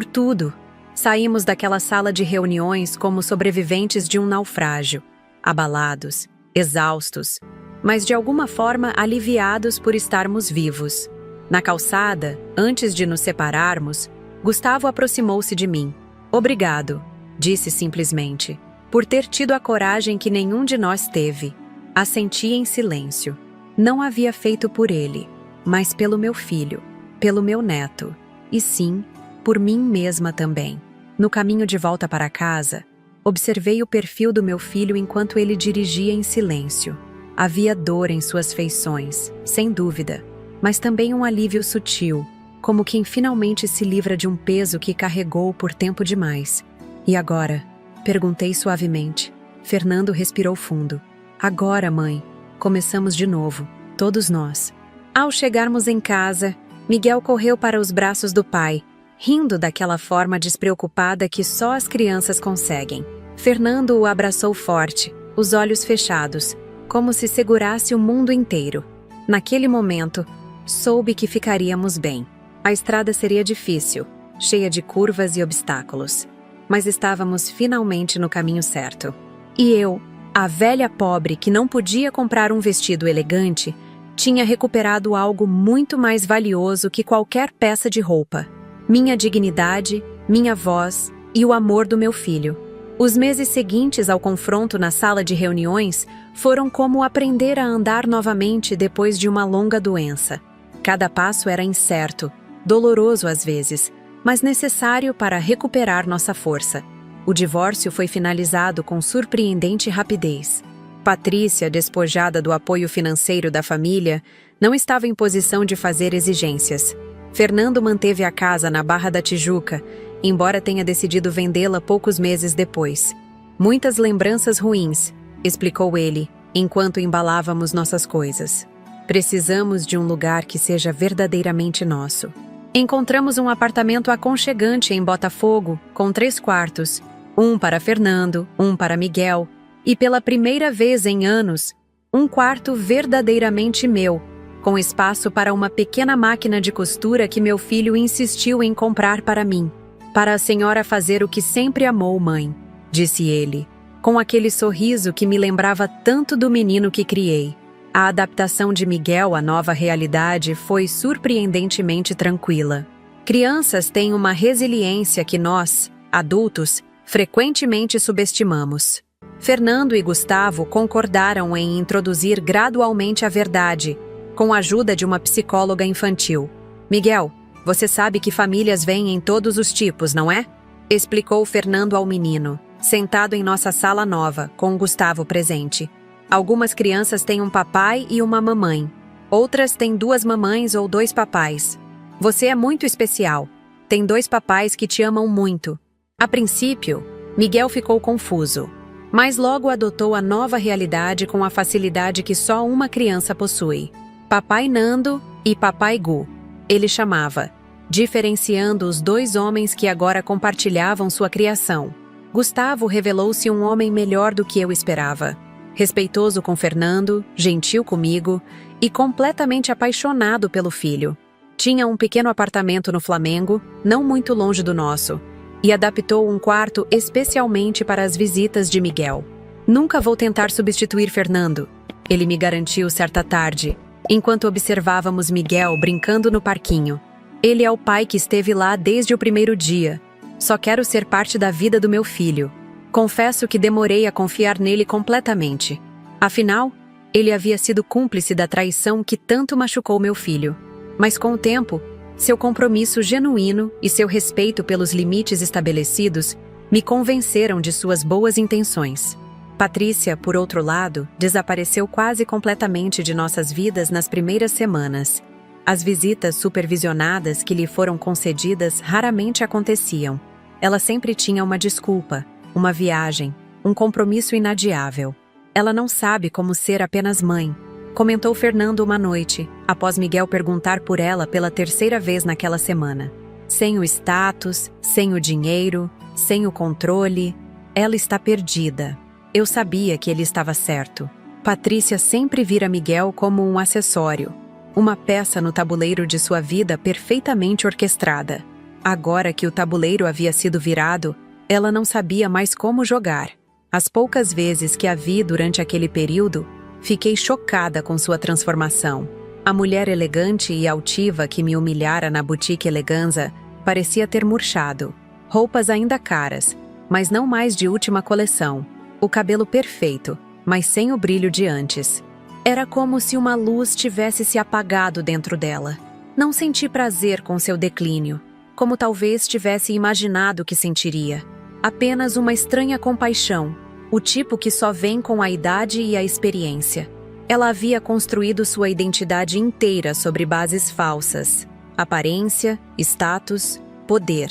tudo. Saímos daquela sala de reuniões como sobreviventes de um naufrágio, abalados, exaustos, mas de alguma forma aliviados por estarmos vivos. Na calçada, antes de nos separarmos, Gustavo aproximou-se de mim. Obrigado, disse simplesmente, por ter tido a coragem que nenhum de nós teve. Assenti em silêncio. Não havia feito por ele, mas pelo meu filho, pelo meu neto, e sim, por mim mesma também. No caminho de volta para casa, observei o perfil do meu filho enquanto ele dirigia em silêncio. Havia dor em suas feições, sem dúvida, mas também um alívio sutil, como quem finalmente se livra de um peso que carregou por tempo demais. E agora? Perguntei suavemente. Fernando respirou fundo. Agora, mãe. Começamos de novo, todos nós. Ao chegarmos em casa, Miguel correu para os braços do pai, rindo daquela forma despreocupada que só as crianças conseguem. Fernando o abraçou forte, os olhos fechados, como se segurasse o mundo inteiro. Naquele momento, soube que ficaríamos bem. A estrada seria difícil, cheia de curvas e obstáculos, mas estávamos finalmente no caminho certo. E eu, a velha pobre que não podia comprar um vestido elegante, tinha recuperado algo muito mais valioso que qualquer peça de roupa: minha dignidade, minha voz e o amor do meu filho. Os meses seguintes ao confronto na sala de reuniões foram como aprender a andar novamente depois de uma longa doença. Cada passo era incerto, doloroso às vezes, mas necessário para recuperar nossa força. O divórcio foi finalizado com surpreendente rapidez. Patrícia, despojada do apoio financeiro da família, não estava em posição de fazer exigências. Fernando manteve a casa na Barra da Tijuca, embora tenha decidido vendê-la poucos meses depois. Muitas lembranças ruins, explicou ele, enquanto embalávamos nossas coisas. Precisamos de um lugar que seja verdadeiramente nosso. Encontramos um apartamento aconchegante em Botafogo, com 3 quartos, um para Fernando, um para Miguel, e pela primeira vez em anos, um quarto verdadeiramente meu, com espaço para uma pequena máquina de costura que meu filho insistiu em comprar para mim. Para a senhora fazer o que sempre amou, mãe, disse ele, com aquele sorriso que me lembrava tanto do menino que criei. A adaptação de Miguel à nova realidade foi surpreendentemente tranquila. Crianças têm uma resiliência que nós, adultos, frequentemente subestimamos. Fernando e Gustavo concordaram em introduzir gradualmente a verdade, com a ajuda de uma psicóloga infantil. Miguel, você sabe que famílias vêm em todos os tipos, não é? Explicou Fernando ao menino, sentado em nossa sala nova, com Gustavo presente. Algumas crianças têm um papai e uma mamãe. Outras têm 2 mamães ou 2 papais. Você é muito especial. Tem 2 papais que te amam muito. A princípio, Miguel ficou confuso, mas logo adotou a nova realidade com a facilidade que só uma criança possui. Papai Nando e Papai Gu, ele chamava, diferenciando os 2 homens que agora compartilhavam sua criação. Gustavo revelou-se um homem melhor do que eu esperava. Respeitoso com Fernando, gentil comigo e completamente apaixonado pelo filho. Tinha um pequeno apartamento no Flamengo, não muito longe do nosso, e adaptou um quarto especialmente para as visitas de Miguel. Nunca vou tentar substituir Fernando, ele me garantiu certa tarde, enquanto observávamos Miguel brincando no parquinho. Ele é o pai que esteve lá desde o primeiro dia. Só quero ser parte da vida do meu filho. Confesso que demorei a confiar nele completamente. Afinal, ele havia sido cúmplice da traição que tanto machucou meu filho. Mas com o tempo, seu compromisso genuíno e seu respeito pelos limites estabelecidos me convenceram de suas boas intenções. Patrícia, por outro lado, desapareceu quase completamente de nossas vidas nas primeiras semanas. As visitas supervisionadas que lhe foram concedidas raramente aconteciam. Ela sempre tinha uma desculpa, uma viagem, um compromisso inadiável. Ela não sabe como ser apenas mãe, comentou Fernando uma noite, após Miguel perguntar por ela pela 3ª vez naquela semana. Sem o status, sem o dinheiro, sem o controle, ela está perdida. Eu sabia que ele estava certo. Patrícia sempre vira Miguel como um acessório, uma peça no tabuleiro de sua vida perfeitamente orquestrada. Agora que o tabuleiro havia sido virado, ela não sabia mais como jogar. As poucas vezes que a vi durante aquele período, fiquei chocada com sua transformação. A mulher elegante e altiva que me humilhara na boutique Eleganza parecia ter murchado. Roupas ainda caras, mas não mais de última coleção. O cabelo perfeito, mas sem o brilho de antes. Era como se uma luz tivesse se apagado dentro dela. Não senti prazer com seu declínio, como talvez tivesse imaginado que sentiria. Apenas uma estranha compaixão, o tipo que só vem com a idade e a experiência. Ela havia construído sua identidade inteira sobre bases falsas: aparência, status, poder.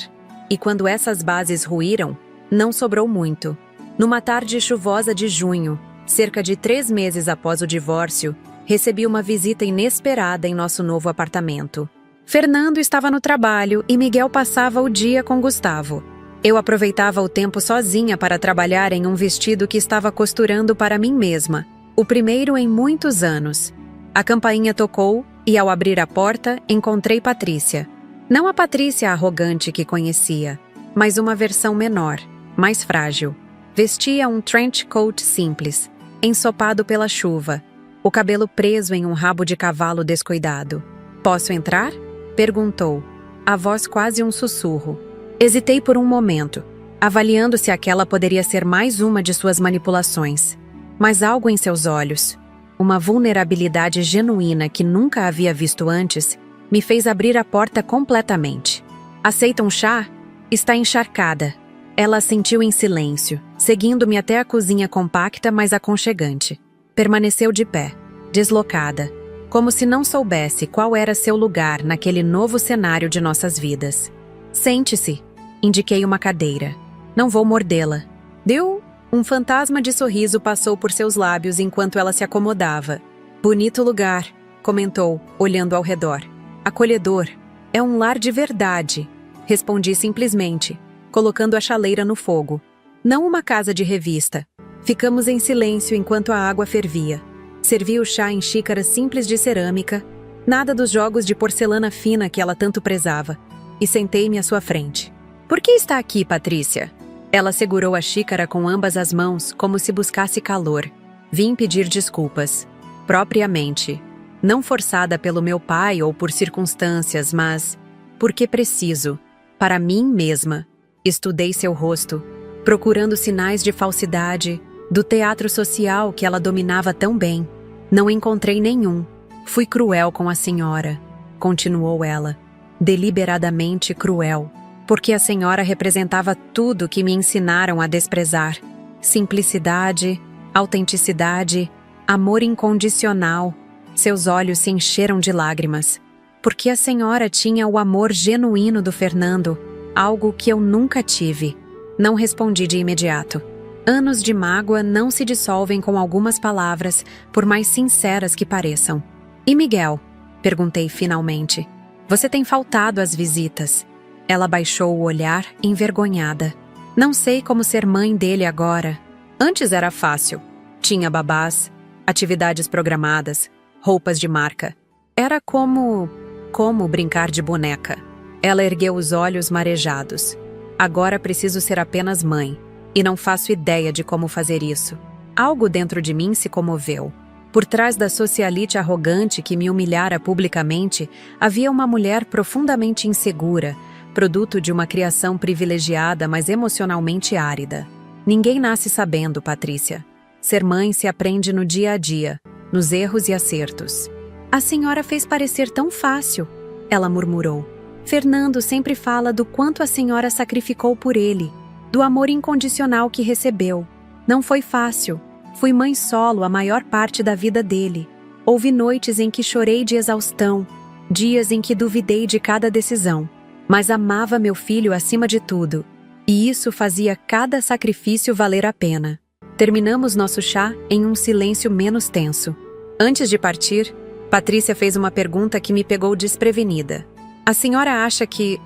E quando essas bases ruíram, não sobrou muito. Numa tarde chuvosa de junho, cerca de 3 meses após o divórcio, recebi uma visita inesperada em nosso novo apartamento. Fernando estava no trabalho e Miguel passava o dia com Gustavo. Eu aproveitava o tempo sozinha para trabalhar em um vestido que estava costurando para mim mesma, o primeiro em muitos anos. A campainha tocou e, ao abrir a porta, encontrei Patrícia. Não a Patrícia arrogante que conhecia, mas uma versão menor, mais frágil. Vestia um trench coat simples, ensopado pela chuva, o cabelo preso em um rabo de cavalo descuidado. "Posso entrar?" perguntou, a voz quase um sussurro. Hesitei por um momento, avaliando se aquela poderia ser mais uma de suas manipulações. Mas algo em seus olhos, uma vulnerabilidade genuína que nunca havia visto antes, me fez abrir a porta completamente. "Aceita um chá?" "Está encharcada." Ela assentiu em silêncio, seguindo-me até a cozinha compacta, mas aconchegante. Permaneceu de pé, deslocada, como se não soubesse qual era seu lugar naquele novo cenário de nossas vidas. "Sente-se." Indiquei uma cadeira. "Não vou mordê-la." Deu? Um fantasma de sorriso passou por seus lábios enquanto ela se acomodava. "Bonito lugar", comentou, olhando ao redor. "Acolhedor. É um lar de verdade", respondi simplesmente, colocando a chaleira no fogo. Não uma casa de revista. Ficamos em silêncio enquanto a água fervia. Servi o chá em xícaras simples de cerâmica, nada dos jogos de porcelana fina que ela tanto prezava, e sentei-me à sua frente. "Por que está aqui, Patrícia?" Ela segurou a xícara com ambas as mãos, como se buscasse calor. "Vim pedir desculpas. Propriamente. Não forçada pelo meu pai ou por circunstâncias, mas porque preciso. Para mim mesma." Estudei seu rosto, procurando sinais de falsidade, do teatro social que ela dominava tão bem. Não encontrei nenhum. "Fui cruel com a senhora", continuou ela. "Deliberadamente cruel. Porque a senhora representava tudo que me ensinaram a desprezar. Simplicidade, autenticidade, amor incondicional." Seus olhos se encheram de lágrimas. "Porque a senhora tinha o amor genuíno do Fernando, algo que eu nunca tive." Não respondi de imediato. Anos de mágoa não se dissolvem com algumas palavras, por mais sinceras que pareçam. "E Miguel?" perguntei finalmente. "Você tem faltado às visitas." Ela baixou o olhar, envergonhada. "Não sei como ser mãe dele agora. Antes era fácil. Tinha babás, atividades programadas, roupas de marca. Era como brincar de boneca." Ela ergueu os olhos marejados. "Agora preciso ser apenas mãe, e não faço ideia de como fazer isso." Algo dentro de mim se comoveu. Por trás da socialite arrogante que me humilhara publicamente, havia uma mulher profundamente insegura, produto de uma criação privilegiada, mas emocionalmente árida. Ninguém nasce sabendo, Patrícia. Ser mãe se aprende no dia a dia, nos erros e acertos. "A senhora fez parecer tão fácil", ela murmurou. "Fernando sempre fala do quanto a senhora sacrificou por ele, do amor incondicional que recebeu. Não foi fácil. Fui mãe solo a maior parte da vida dele. Houve noites em que chorei de exaustão, dias em que duvidei de cada decisão. Mas amava meu filho acima de tudo, e isso fazia cada sacrifício valer a pena." Terminamos nosso chá em um silêncio menos tenso. Antes de partir, Patrícia fez uma pergunta que me pegou desprevenida. "A senhora acha que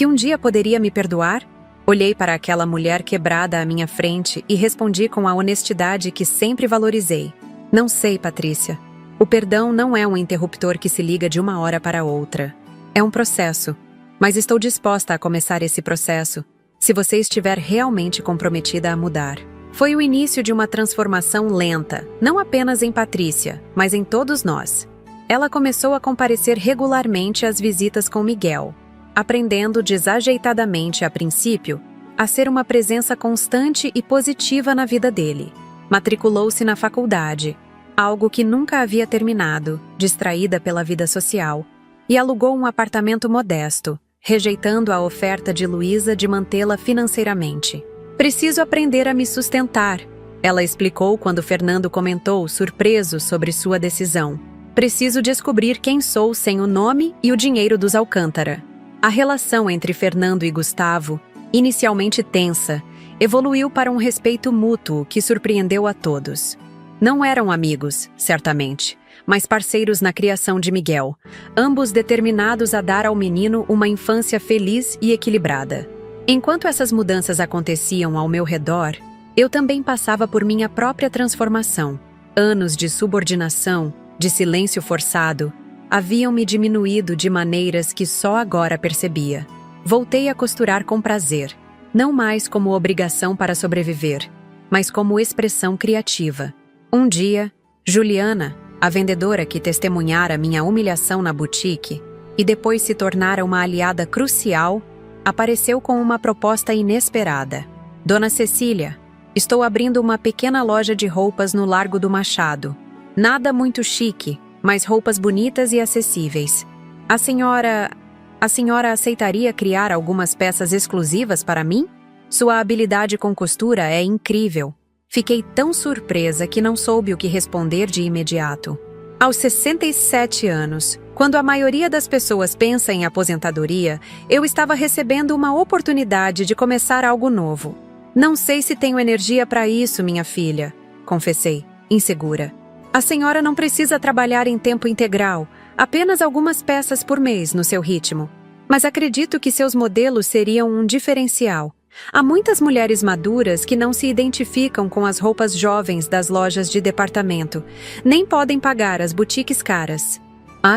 um dia poderia me perdoar?" Olhei para aquela mulher quebrada à minha frente e respondi com a honestidade que sempre valorizei. Não sei, Patrícia. O perdão não é um interruptor que se liga de uma hora para outra. É um processo, mas estou disposta a começar esse processo se você estiver realmente comprometida a mudar. Foi o início de uma transformação lenta, não apenas em Patrícia, mas em todos nós. Ela começou a comparecer regularmente às visitas com Miguel, aprendendo desajeitadamente a princípio a ser uma presença constante e positiva na vida dele. Matriculou-se na faculdade, algo que nunca havia terminado, distraída pela vida social, e alugou um apartamento modesto, rejeitando a oferta de Luísa de mantê-la financeiramente. Preciso aprender a me sustentar, ela explicou quando Fernando comentou, surpreso sobre sua decisão. Preciso descobrir quem sou sem o nome e o dinheiro dos Alcântara. A relação entre Fernando e Gustavo, inicialmente tensa, evoluiu para um respeito mútuo que surpreendeu a todos. Não eram amigos, certamente, mas parceiros na criação de Miguel, ambos determinados a dar ao menino uma infância feliz e equilibrada. Enquanto essas mudanças aconteciam ao meu redor, eu também passava por minha própria transformação. Anos de subordinação, de silêncio forçado, haviam me diminuído de maneiras que só agora percebia. Voltei a costurar com prazer, não mais como obrigação para sobreviver, mas como expressão criativa. Um dia, Juliana, a vendedora que testemunhara minha humilhação na boutique e depois se tornara uma aliada crucial, apareceu com uma proposta inesperada. Dona Cecília, estou abrindo uma pequena loja de roupas no Largo do Machado. Nada muito chique, mas roupas bonitas e acessíveis. A senhora aceitaria criar algumas peças exclusivas para mim? Sua habilidade com costura é incrível. Fiquei tão surpresa que não soube o que responder de imediato. Aos 67 anos, quando a maioria das pessoas pensa em aposentadoria, eu estava recebendo uma oportunidade de começar algo novo. Não sei se tenho energia para isso, minha filha, confessei, insegura. A senhora não precisa trabalhar em tempo integral, apenas algumas peças por mês no seu ritmo. Mas acredito que seus modelos seriam um diferencial. Há muitas mulheres maduras que não se identificam com as roupas jovens das lojas de departamento, nem podem pagar as boutiques caras.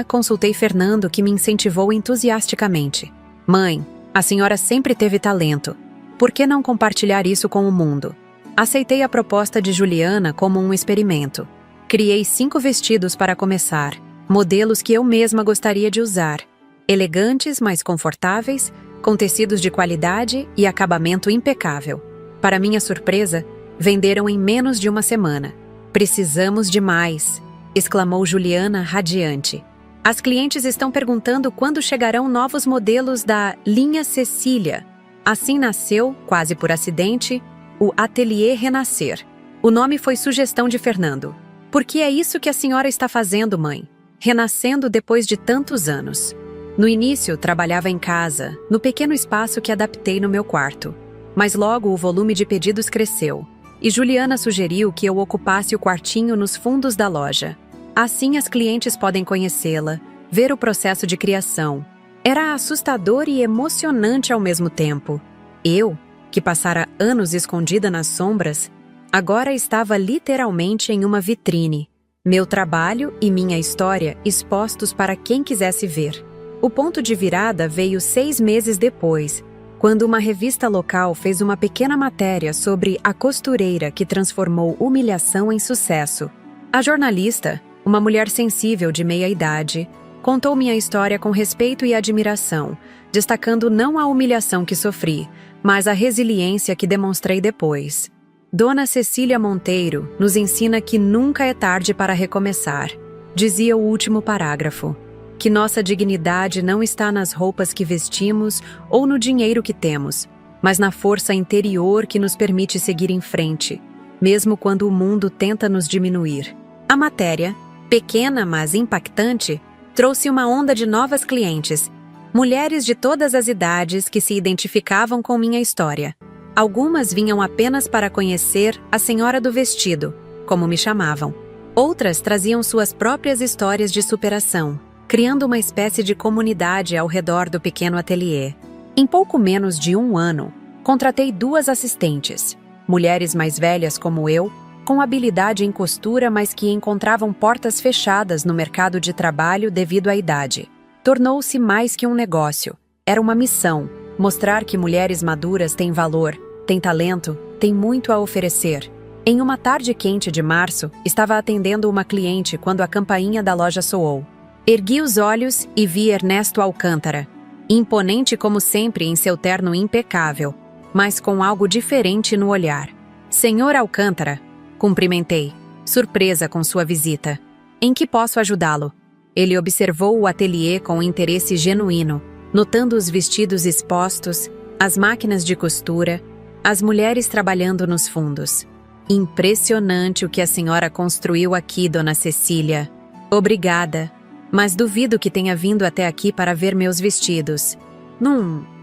Consultei Fernando, que me incentivou entusiasticamente. Mãe, a senhora sempre teve talento. Por que não compartilhar isso com o mundo? Aceitei a proposta de Juliana como um experimento. Criei 5 vestidos para começar, modelos que eu mesma gostaria de usar. Elegantes, mas confortáveis, com tecidos de qualidade e acabamento impecável. Para minha surpresa, venderam em menos de uma semana. Precisamos de mais, exclamou Juliana radiante. As clientes estão perguntando quando chegarão novos modelos da linha Cecília. Assim nasceu, quase por acidente, o Ateliê Renascer. O nome foi sugestão de Fernando. Porque é isso que a senhora está fazendo, mãe. Renascendo depois de tantos anos. No início, trabalhava em casa, no pequeno espaço que adaptei no meu quarto. Mas logo o volume de pedidos cresceu, e Juliana sugeriu que eu ocupasse o quartinho nos fundos da loja. Assim as clientes podem conhecê-la, ver o processo de criação. Era assustador e emocionante ao mesmo tempo. Eu, que passara anos escondida nas sombras, agora estava literalmente em uma vitrine. Meu trabalho e minha história expostos para quem quisesse ver. O ponto de virada veio 6 meses depois, quando uma revista local fez uma pequena matéria sobre a costureira que transformou humilhação em sucesso. A jornalista, uma mulher sensível de meia-idade, contou minha história com respeito e admiração, destacando não a humilhação que sofri, mas a resiliência que demonstrei depois. Dona Cecília Monteiro nos ensina que nunca é tarde para recomeçar, dizia o último parágrafo. Que nossa dignidade não está nas roupas que vestimos ou no dinheiro que temos, mas na força interior que nos permite seguir em frente, mesmo quando o mundo tenta nos diminuir. A matéria, pequena mas impactante, trouxe uma onda de novas clientes, mulheres de todas as idades que se identificavam com minha história. Algumas vinham apenas para conhecer a Senhora do Vestido, como me chamavam. Outras traziam suas próprias histórias de superação, criando uma espécie de comunidade ao redor do pequeno ateliê. Em pouco menos de 1 ano, contratei 2 assistentes, mulheres mais velhas como eu, com habilidade em costura, mas que encontravam portas fechadas no mercado de trabalho devido à idade. Tornou-se mais que um negócio. Era uma missão, mostrar que mulheres maduras têm valor, têm talento, têm muito a oferecer. Em uma tarde quente de março, estava atendendo uma cliente quando a campainha da loja soou. Ergui os olhos e vi Ernesto Alcântara, imponente como sempre em seu terno impecável, mas com algo diferente no olhar. Senhor Alcântara, cumprimentei, surpresa com sua visita. Em que posso ajudá-lo? Ele observou o ateliê com interesse genuíno, notando os vestidos expostos, as máquinas de costura, as mulheres trabalhando nos fundos. Impressionante o que a senhora construiu aqui, dona Cecília. Obrigada, mas duvido que tenha vindo até aqui para ver meus vestidos.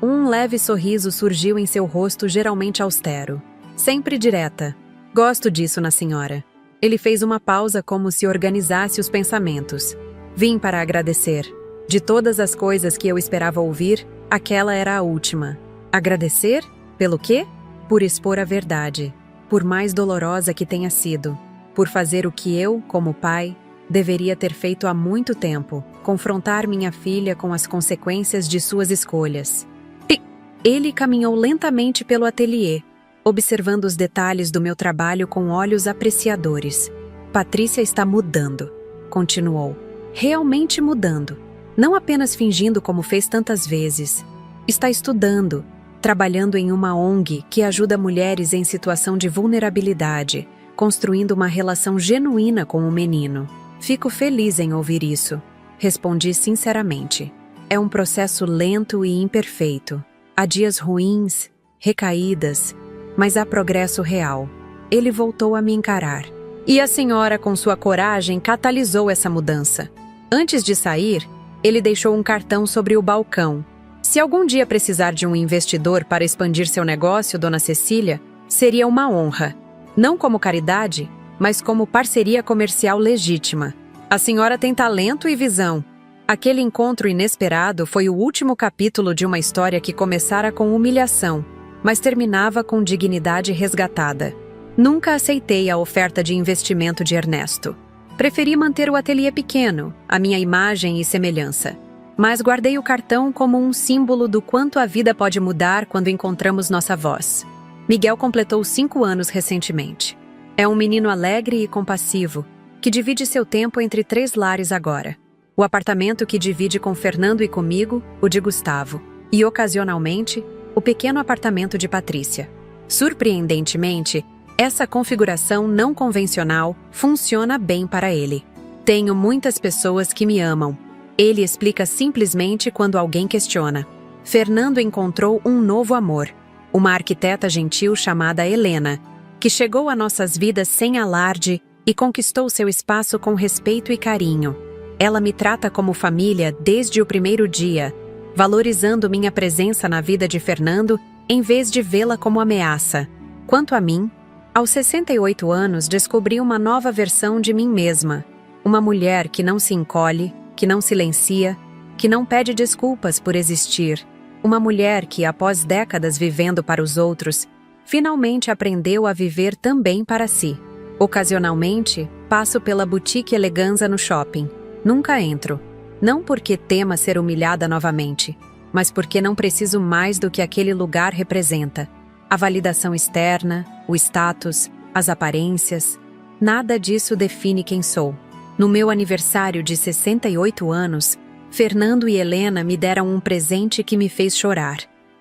Um leve sorriso surgiu em seu rosto geralmente austero. Sempre direta. Gosto disso na senhora. Ele fez uma pausa como se organizasse os pensamentos. Vim para agradecer. De todas as coisas que eu esperava ouvir, aquela era a última. Agradecer? Pelo quê? Por expor a verdade. Por mais dolorosa que tenha sido. Por fazer o que eu, como pai, deveria ter feito há muito tempo. Confrontar minha filha com as consequências de suas escolhas. Ele caminhou lentamente pelo ateliê, observando os detalhes do meu trabalho com olhos apreciadores. Patrícia está mudando, continuou. Realmente mudando. Não apenas fingindo como fez tantas vezes. Está estudando, trabalhando em uma ONG que ajuda mulheres em situação de vulnerabilidade, construindo uma relação genuína com o menino. Fico feliz em ouvir isso, respondi sinceramente. É um processo lento e imperfeito. Há dias ruins, recaídas, mas há progresso real. Ele voltou a me encarar. E a senhora, com sua coragem, catalisou essa mudança. Antes de sair, ele deixou um cartão sobre o balcão. Se algum dia precisar de um investidor para expandir seu negócio, dona Cecília, seria uma honra. Não como caridade, mas como parceria comercial legítima. A senhora tem talento e visão. Aquele encontro inesperado foi o último capítulo de uma história que começara com humilhação, mas terminava com dignidade resgatada. Nunca aceitei a oferta de investimento de Ernesto. Preferi manter o ateliê pequeno, a minha imagem e semelhança. Mas guardei o cartão como um símbolo do quanto a vida pode mudar quando encontramos nossa voz. Miguel completou 5 anos recentemente. É um menino alegre e compassivo, que divide seu tempo entre 3 lares agora. O apartamento que divide com Fernando e comigo, o de Gustavo. E, ocasionalmente, o pequeno apartamento de Patrícia. Surpreendentemente, essa configuração não convencional funciona bem para ele. Tenho muitas pessoas que me amam. Ele explica simplesmente quando alguém questiona. Fernando encontrou um novo amor, uma arquiteta gentil chamada Helena, que chegou a nossas vidas sem alarde e conquistou seu espaço com respeito e carinho. Ela me trata como família desde o primeiro dia, valorizando minha presença na vida de Fernando em vez de vê-la como ameaça. Quanto a mim, aos 68 anos descobri uma nova versão de mim mesma. Uma mulher que não se encolhe, que não silencia, que não pede desculpas por existir. Uma mulher que, após décadas vivendo para os outros, finalmente aprendeu a viver também para si. Ocasionalmente, passo pela Boutique Eleganza no shopping. Nunca entro. Não porque tema ser humilhada novamente, mas porque não preciso mais do que aquele lugar representa. A validação externa, o status, as aparências, nada disso define quem sou. No meu aniversário de 68 anos, Fernando e Helena me deram um presente que me fez chorar.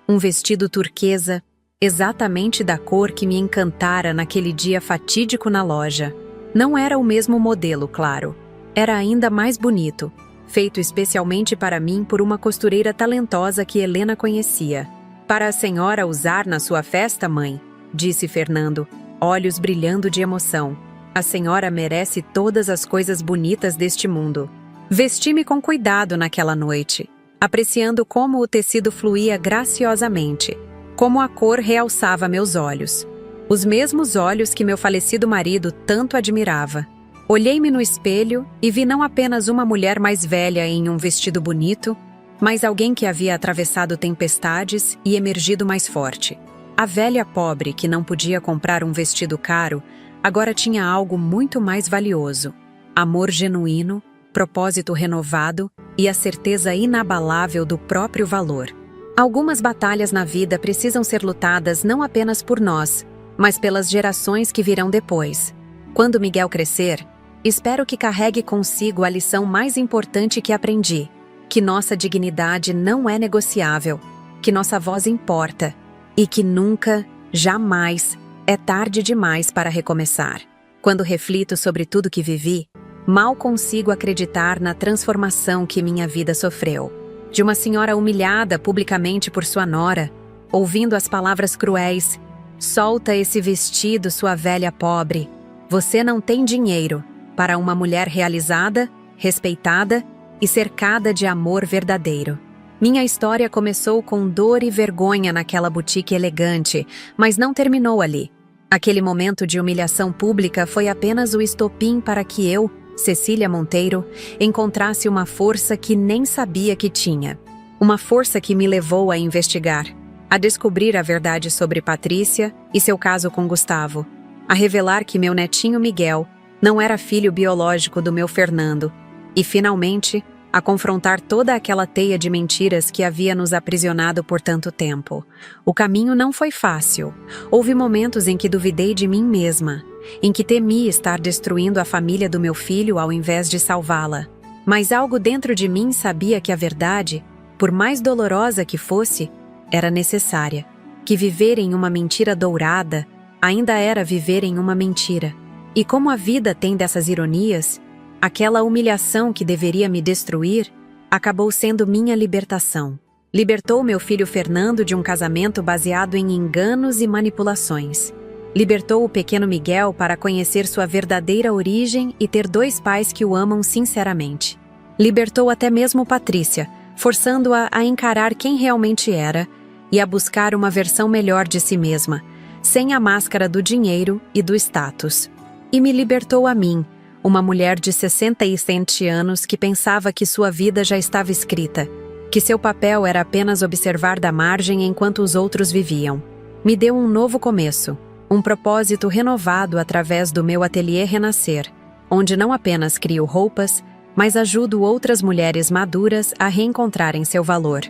Um vestido turquesa, exatamente da cor que me encantara naquele dia fatídico na loja. Não era o mesmo modelo, claro. Era ainda mais bonito, feito especialmente para mim por uma costureira talentosa que Helena conhecia. Para a senhora usar na sua festa, mãe, disse Fernando, olhos brilhando de emoção. A senhora merece todas as coisas bonitas deste mundo. Vesti-me com cuidado naquela noite, apreciando como o tecido fluía graciosamente, como a cor realçava meus olhos. Os mesmos olhos que meu falecido marido tanto admirava. Olhei-me no espelho e vi não apenas uma mulher mais velha em um vestido bonito, mas alguém que havia atravessado tempestades e emergido mais forte. A velha pobre que não podia comprar um vestido caro, agora tinha algo muito mais valioso: amor genuíno, propósito renovado e a certeza inabalável do próprio valor. Algumas batalhas na vida precisam ser lutadas não apenas por nós, mas pelas gerações que virão depois. Quando Miguel crescer, espero que carregue consigo a lição mais importante que aprendi: que nossa dignidade não é negociável, que nossa voz importa e que nunca, jamais, é tarde demais para recomeçar. Quando reflito sobre tudo que vivi, mal consigo acreditar na transformação que minha vida sofreu. De uma senhora humilhada publicamente por sua nora, ouvindo as palavras cruéis: "Solta esse vestido, sua velha pobre. Você não tem dinheiro", para uma mulher realizada, respeitada e cercada de amor verdadeiro. Minha história começou com dor e vergonha naquela boutique elegante, mas não terminou ali. Aquele momento de humilhação pública foi apenas o estopim para que eu, Cecília Monteiro, encontrasse uma força que nem sabia que tinha. Uma força que me levou a investigar, a descobrir a verdade sobre Patrícia e seu caso com Gustavo, a revelar que meu netinho Miguel não era filho biológico do meu Fernando, e, finalmente, a confrontar toda aquela teia de mentiras que havia nos aprisionado por tanto tempo. O caminho não foi fácil. Houve momentos em que duvidei de mim mesma, em que temi estar destruindo a família do meu filho ao invés de salvá-la. Mas algo dentro de mim sabia que a verdade, por mais dolorosa que fosse, era necessária. Que viver em uma mentira dourada ainda era viver em uma mentira. E como a vida tem dessas ironias, aquela humilhação que deveria me destruir acabou sendo minha libertação. Libertou meu filho Fernando de um casamento baseado em enganos e manipulações. Libertou o pequeno Miguel para conhecer sua verdadeira origem e ter 2 pais que o amam sinceramente. Libertou até mesmo Patrícia, forçando-a a encarar quem realmente era e a buscar uma versão melhor de si mesma, sem a máscara do dinheiro e do status. E me libertou a mim, uma mulher de 67 anos que pensava que sua vida já estava escrita, que seu papel era apenas observar da margem enquanto os outros viviam. Me deu um novo começo, um propósito renovado através do meu ateliê Renascer, onde não apenas crio roupas, mas ajudo outras mulheres maduras a reencontrarem seu valor.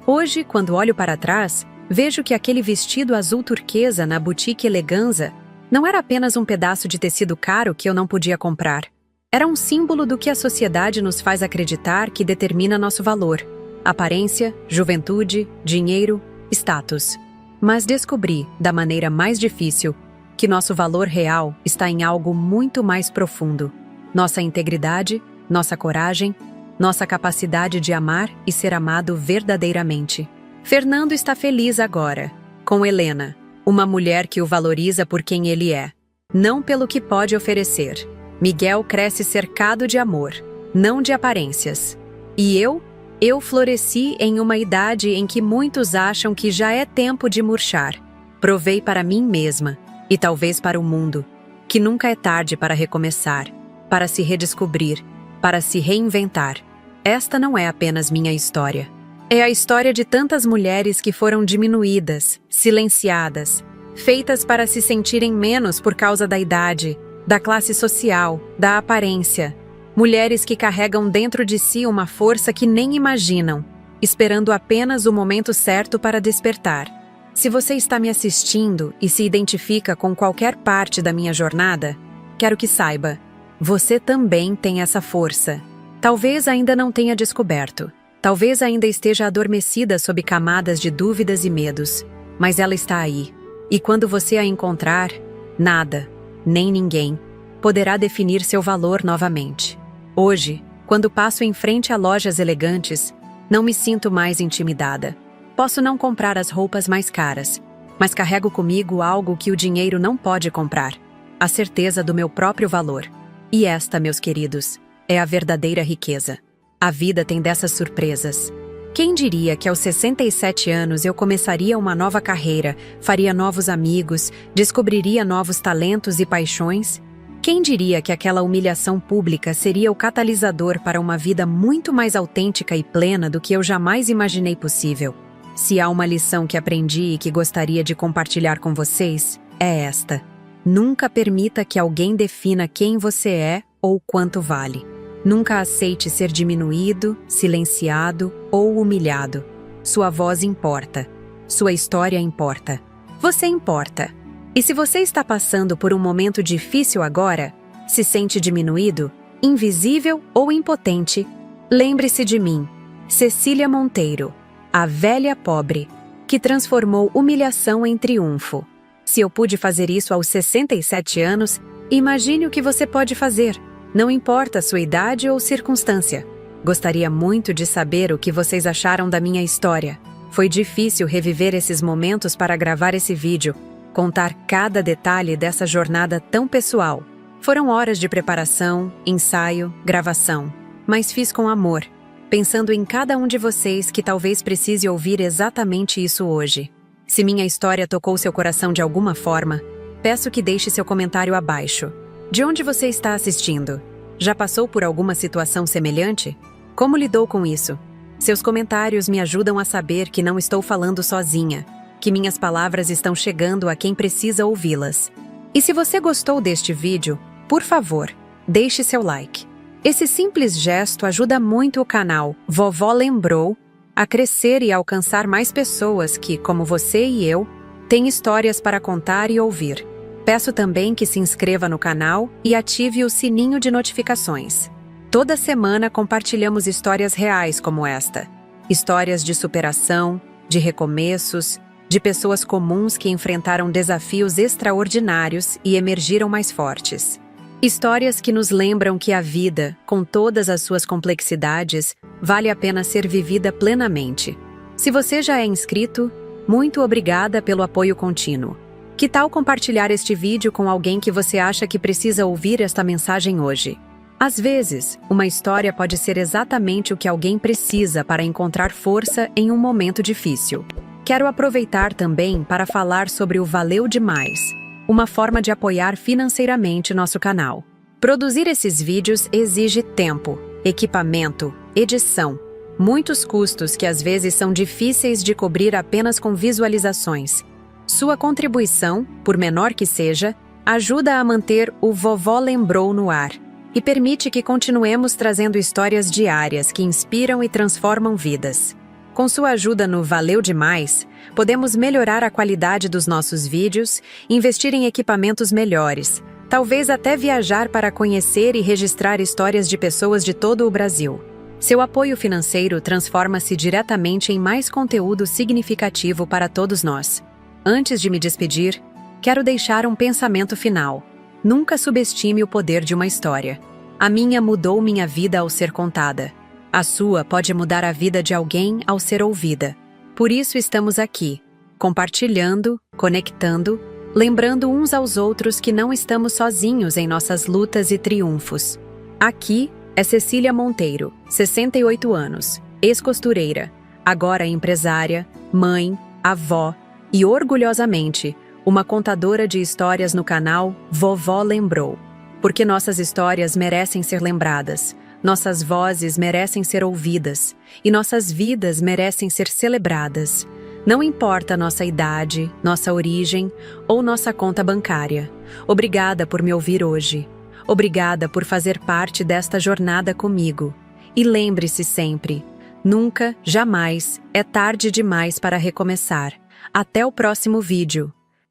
Hoje, quando olho para trás, vejo que aquele vestido azul turquesa na boutique Eleganza não era apenas um pedaço de tecido caro que eu não podia comprar. Era um símbolo do que a sociedade nos faz acreditar que determina nosso valor: aparência, juventude, dinheiro, status. Mas descobri, da maneira mais difícil, que nosso valor real está em algo muito mais profundo: nossa integridade, nossa coragem, nossa capacidade de amar e ser amado verdadeiramente. Fernando está feliz agora, com Helena, uma mulher que o valoriza por quem ele é, não pelo que pode oferecer. Miguel cresce cercado de amor, não de aparências. E eu floresci em uma idade em que muitos acham que já é tempo de murchar. Provei para mim mesma, e talvez para o mundo, que nunca é tarde para recomeçar, para se redescobrir, para se reinventar. Esta não é apenas minha história. É a história de tantas mulheres que foram diminuídas, silenciadas, feitas para se sentirem menos por causa da idade, da classe social, da aparência. Mulheres que carregam dentro de si uma força que nem imaginam, esperando apenas o momento certo para despertar. Se você está me assistindo e se identifica com qualquer parte da minha jornada, quero que saiba, você também tem essa força. Talvez ainda não tenha descoberto. Talvez ainda esteja adormecida sob camadas de dúvidas e medos, mas ela está aí. E quando você a encontrar, nada, nem ninguém, poderá definir seu valor novamente. Hoje, quando passo em frente a lojas elegantes, não me sinto mais intimidada. Posso não comprar as roupas mais caras, mas carrego comigo algo que o dinheiro não pode comprar: a certeza do meu próprio valor. E esta, meus queridos, é a verdadeira riqueza. A vida tem dessas surpresas. Quem diria que aos 67 anos eu começaria uma nova carreira, faria novos amigos, descobriria novos talentos e paixões? Quem diria que aquela humilhação pública seria o catalisador para uma vida muito mais autêntica e plena do que eu jamais imaginei possível? Se há uma lição que aprendi e que gostaria de compartilhar com vocês, é esta: Nunca permita que alguém defina quem você é ou quanto vale. Nunca aceite ser diminuído, silenciado ou humilhado. Sua voz importa. Sua história importa. Você importa. E se você está passando por um momento difícil agora, se sente diminuído, invisível ou impotente, lembre-se de mim, Cecília Monteiro, a velha pobre, que transformou humilhação em triunfo. Se eu pude fazer isso aos 67 anos, imagine o que você pode fazer, não importa a sua idade ou circunstância. Gostaria muito de saber o que vocês acharam da minha história. Foi difícil reviver esses momentos para gravar esse vídeo, contar cada detalhe dessa jornada tão pessoal. Foram horas de preparação, ensaio, gravação, mas fiz com amor, pensando em cada um de vocês que talvez precise ouvir exatamente isso hoje. Se minha história tocou seu coração de alguma forma, peço que deixe seu comentário abaixo. De onde você está assistindo? Já passou por alguma situação semelhante? Como lidou com isso? Seus comentários me ajudam a saber que não estou falando sozinha, que minhas palavras estão chegando a quem precisa ouvi-las. E se você gostou deste vídeo, por favor, deixe seu like. Esse simples gesto ajuda muito o canal Vovó Lembrou a crescer e alcançar mais pessoas que, como você e eu, têm histórias para contar e ouvir. Peço também que se inscreva no canal e ative o sininho de notificações. Toda semana compartilhamos histórias reais como esta. Histórias de superação, de recomeços, de pessoas comuns que enfrentaram desafios extraordinários e emergiram mais fortes. Histórias que nos lembram que a vida, com todas as suas complexidades, vale a pena ser vivida plenamente. Se você já é inscrito, muito obrigada pelo apoio contínuo. Que tal compartilhar este vídeo com alguém que você acha que precisa ouvir esta mensagem hoje? Às vezes, uma história pode ser exatamente o que alguém precisa para encontrar força em um momento difícil. Quero aproveitar também para falar sobre o Valeu Demais, uma forma de apoiar financeiramente nosso canal. Produzir esses vídeos exige tempo, equipamento, edição, muitos custos que às vezes são difíceis de cobrir apenas com visualizações. Sua contribuição, por menor que seja, ajuda a manter o Vovó Lembrou no ar e permite que continuemos trazendo histórias diárias que inspiram e transformam vidas. Com sua ajuda no Valeu Demais, podemos melhorar a qualidade dos nossos vídeos, investir em equipamentos melhores, talvez até viajar para conhecer e registrar histórias de pessoas de todo o Brasil. Seu apoio financeiro transforma-se diretamente em mais conteúdo significativo para todos nós. Antes de me despedir, quero deixar um pensamento final. Nunca subestime o poder de uma história. A minha mudou minha vida ao ser contada. A sua pode mudar a vida de alguém ao ser ouvida. Por isso estamos aqui, compartilhando, conectando, lembrando uns aos outros que não estamos sozinhos em nossas lutas e triunfos. Aqui é Cecília Monteiro, 68 anos, ex-costureira, agora empresária, mãe, avó e, orgulhosamente, uma contadora de histórias no canal Vovó Lembrou. Porque nossas histórias merecem ser lembradas, nossas vozes merecem ser ouvidas e nossas vidas merecem ser celebradas. Não importa nossa idade, nossa origem ou nossa conta bancária. Obrigada por me ouvir hoje. Obrigada por fazer parte desta jornada comigo. E lembre-se sempre, nunca, jamais é tarde demais para recomeçar. Até o próximo vídeo.